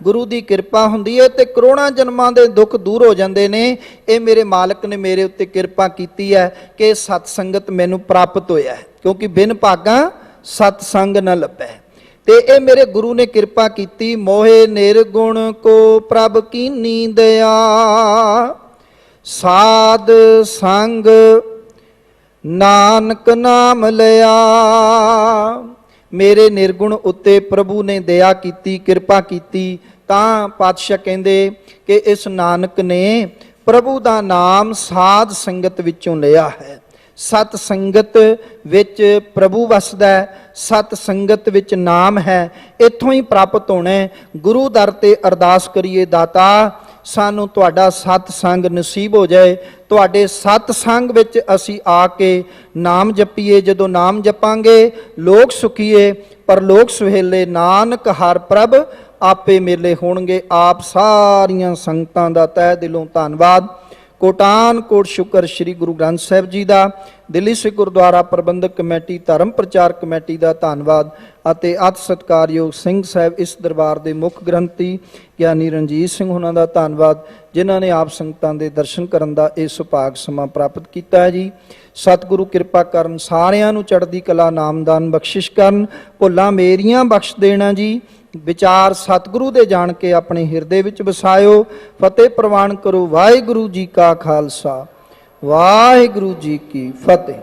ਗੁਰੂ ਦੀ ਕਿਰਪਾ ਹੁੰਦੀ ਹੈ ਤੇ ਕਰੋੜਾਂ ਜਨਮਾਂ ਦੇ ਦੁੱਖ ਦੂਰ ਹੋ ਜਾਂਦੇ ਨੇ। ਇਹ ਮੇਰੇ ਮਾਲਕ ਨੇ ਮੇਰੇ ਉੱਤੇ ਕਿਰਪਾ ਕੀਤੀ ਹੈ ਕਿ ਸਤ ਸੰਗਤ ਮੈਨੂੰ ਪ੍ਰਾਪਤ ਹੋਇਆ ਹੈ, ਕਿਉਂਕਿ ਬਿਨ ਭਾਗਾ ਸਤ ਸੰਗ ਨ ਲੱਭੈ। ਤੇ ਇਹ ਮੇਰੇ ਗੁਰੂ ਨੇ ਕਿਰਪਾ ਕੀਤੀ। ਮੋਹਿ ਨਿਰਗੁਣ ਕੋ ਪ੍ਰਭ ਕੀਨੀ ਦਇਆ, ਸਾਧ ਸੰਗ ਨਾਨਕ ਨਾਮ ਲਿਆ। ਮੇਰੇ ਨਿਰਗੁਣ ਉੱਤੇ ਪ੍ਰਭੂ ਨੇ ਦਇਆ ਕੀਤੀ, ਕਿਰਪਾ ਕੀਤੀ। ਤਾਂ ਪਾਤਸ਼ਾਹ ਕਹਿੰਦੇ ਕਿ ਇਸ ਨਾਨਕ ਨੇ ਪ੍ਰਭੂ ਦਾ ਨਾਮ ਸਾਧ ਸੰਗਤ ਵਿੱਚੋਂ ਲਿਆ ਹੈ। ਸਤ ਸੰਗਤ ਵਿੱਚ ਪ੍ਰਭੂ ਵਸਦਾ ਹੈ, ਸਤ ਸੰਗਤ ਵਿੱਚ ਨਾਮ ਹੈ, ਇੱਥੋਂ ਹੀ ਪ੍ਰਾਪਤ ਹੋਣਾ ਹੈ। ਗੁਰੂ ਦਰ ਤੇ ਅਰਦਾਸ ਕਰੀਏ, ਦਾਤਾ ਸਾਨੂੰ ਤੁਹਾਡਾ ਸਤ ਸੰਗ ਨਸੀਬ ਹੋ ਜਾਏ, ਤੁਹਾਡੇ ਸਤ ਸੰਗ ਵਿੱਚ ਅਸੀਂ ਆ ਕੇ ਨਾਮ ਜਪੀਏ। ਜਦੋਂ ਨਾਮ ਜਪਾਂਗੇ ਲੋਕ ਸੁਖੀਏ, ਪਰ ਲੋਕ ਸੁਹੇਲੇ ਨਾਨਕ ਹਰ ਪ੍ਰਭ ਆਪੇ ਮੇਲੇ ਹੋਣਗੇ। ਆਪ ਸਾਰੀਆਂ ਸੰਗਤਾਂ ਦਾ ਤਹਿ ਦਿਲੋਂ ਧੰਨਵਾਦ, ਕੋਟਾਨ ਕੋਟ ਸ਼ੁਕਰ ਸ੍ਰੀ ਗੁਰੂ ਗ੍ਰੰਥ ਸਾਹਿਬ ਜੀ ਦਾ, ਦਿੱਲੀ ਸਿੱਖ ਗੁਰਦੁਆਰਾ ਪ੍ਰਬੰਧਕ ਕਮੇਟੀ, ਧਰਮ ਪ੍ਰਚਾਰ ਕਮੇਟੀ ਦਾ ਧੰਨਵਾਦ ਅਤੇ ਅਤਿ ਸਤਿਕਾਰਯੋਗ ਸਿੰਘ ਸਾਹਿਬ ਇਸ ਦਰਬਾਰ ਦੇ ਮੁੱਖ ਗ੍ਰੰਥੀ ਗਿਆਨੀ ਰਣਜੀਤ ਸਿੰਘ ਉਹਨਾਂ ਦਾ ਧੰਨਵਾਦ, ਜਿਨ੍ਹਾਂ ਨੇ ਆਪ ਸੰਗਤਾਂ ਦੇ ਦਰਸ਼ਨ ਕਰਨ ਦਾ ਇਹ ਸੁਭਾਗ ਸਮਾਂ ਪ੍ਰਾਪਤ ਕੀਤਾ ਹੈ ਜੀ। ਸਤਿਗੁਰੂ ਕਿਰਪਾ ਕਰਨ, ਸਾਰਿਆਂ ਨੂੰ ਚੜ੍ਹਦੀ ਕਲਾ ਨਾਮਦਾਨ ਬਖਸ਼ਿਸ਼ ਕਰਨ, ਭੁੱਲਾਂ ਮੇਰੀਆਂ ਬਖਸ਼ ਦੇਣਾ ਜੀ। ਵਿਚਾਰ ਸਤਿਗੁਰੂ ਦੇ ਜਾਣ ਕੇ ਆਪਣੇ ਹਿਰਦੇ ਵਿੱਚ ਵਸਾਇਓ। ਫਤਿਹ ਪ੍ਰਵਾਨ ਕਰੋ। ਵਾਹਿਗੁਰੂ ਜੀ ਕਾ ਖਾਲਸਾ, ਵਾਹਿਗੁਰੂ ਜੀ ਕੀ ਫਤਿਹ।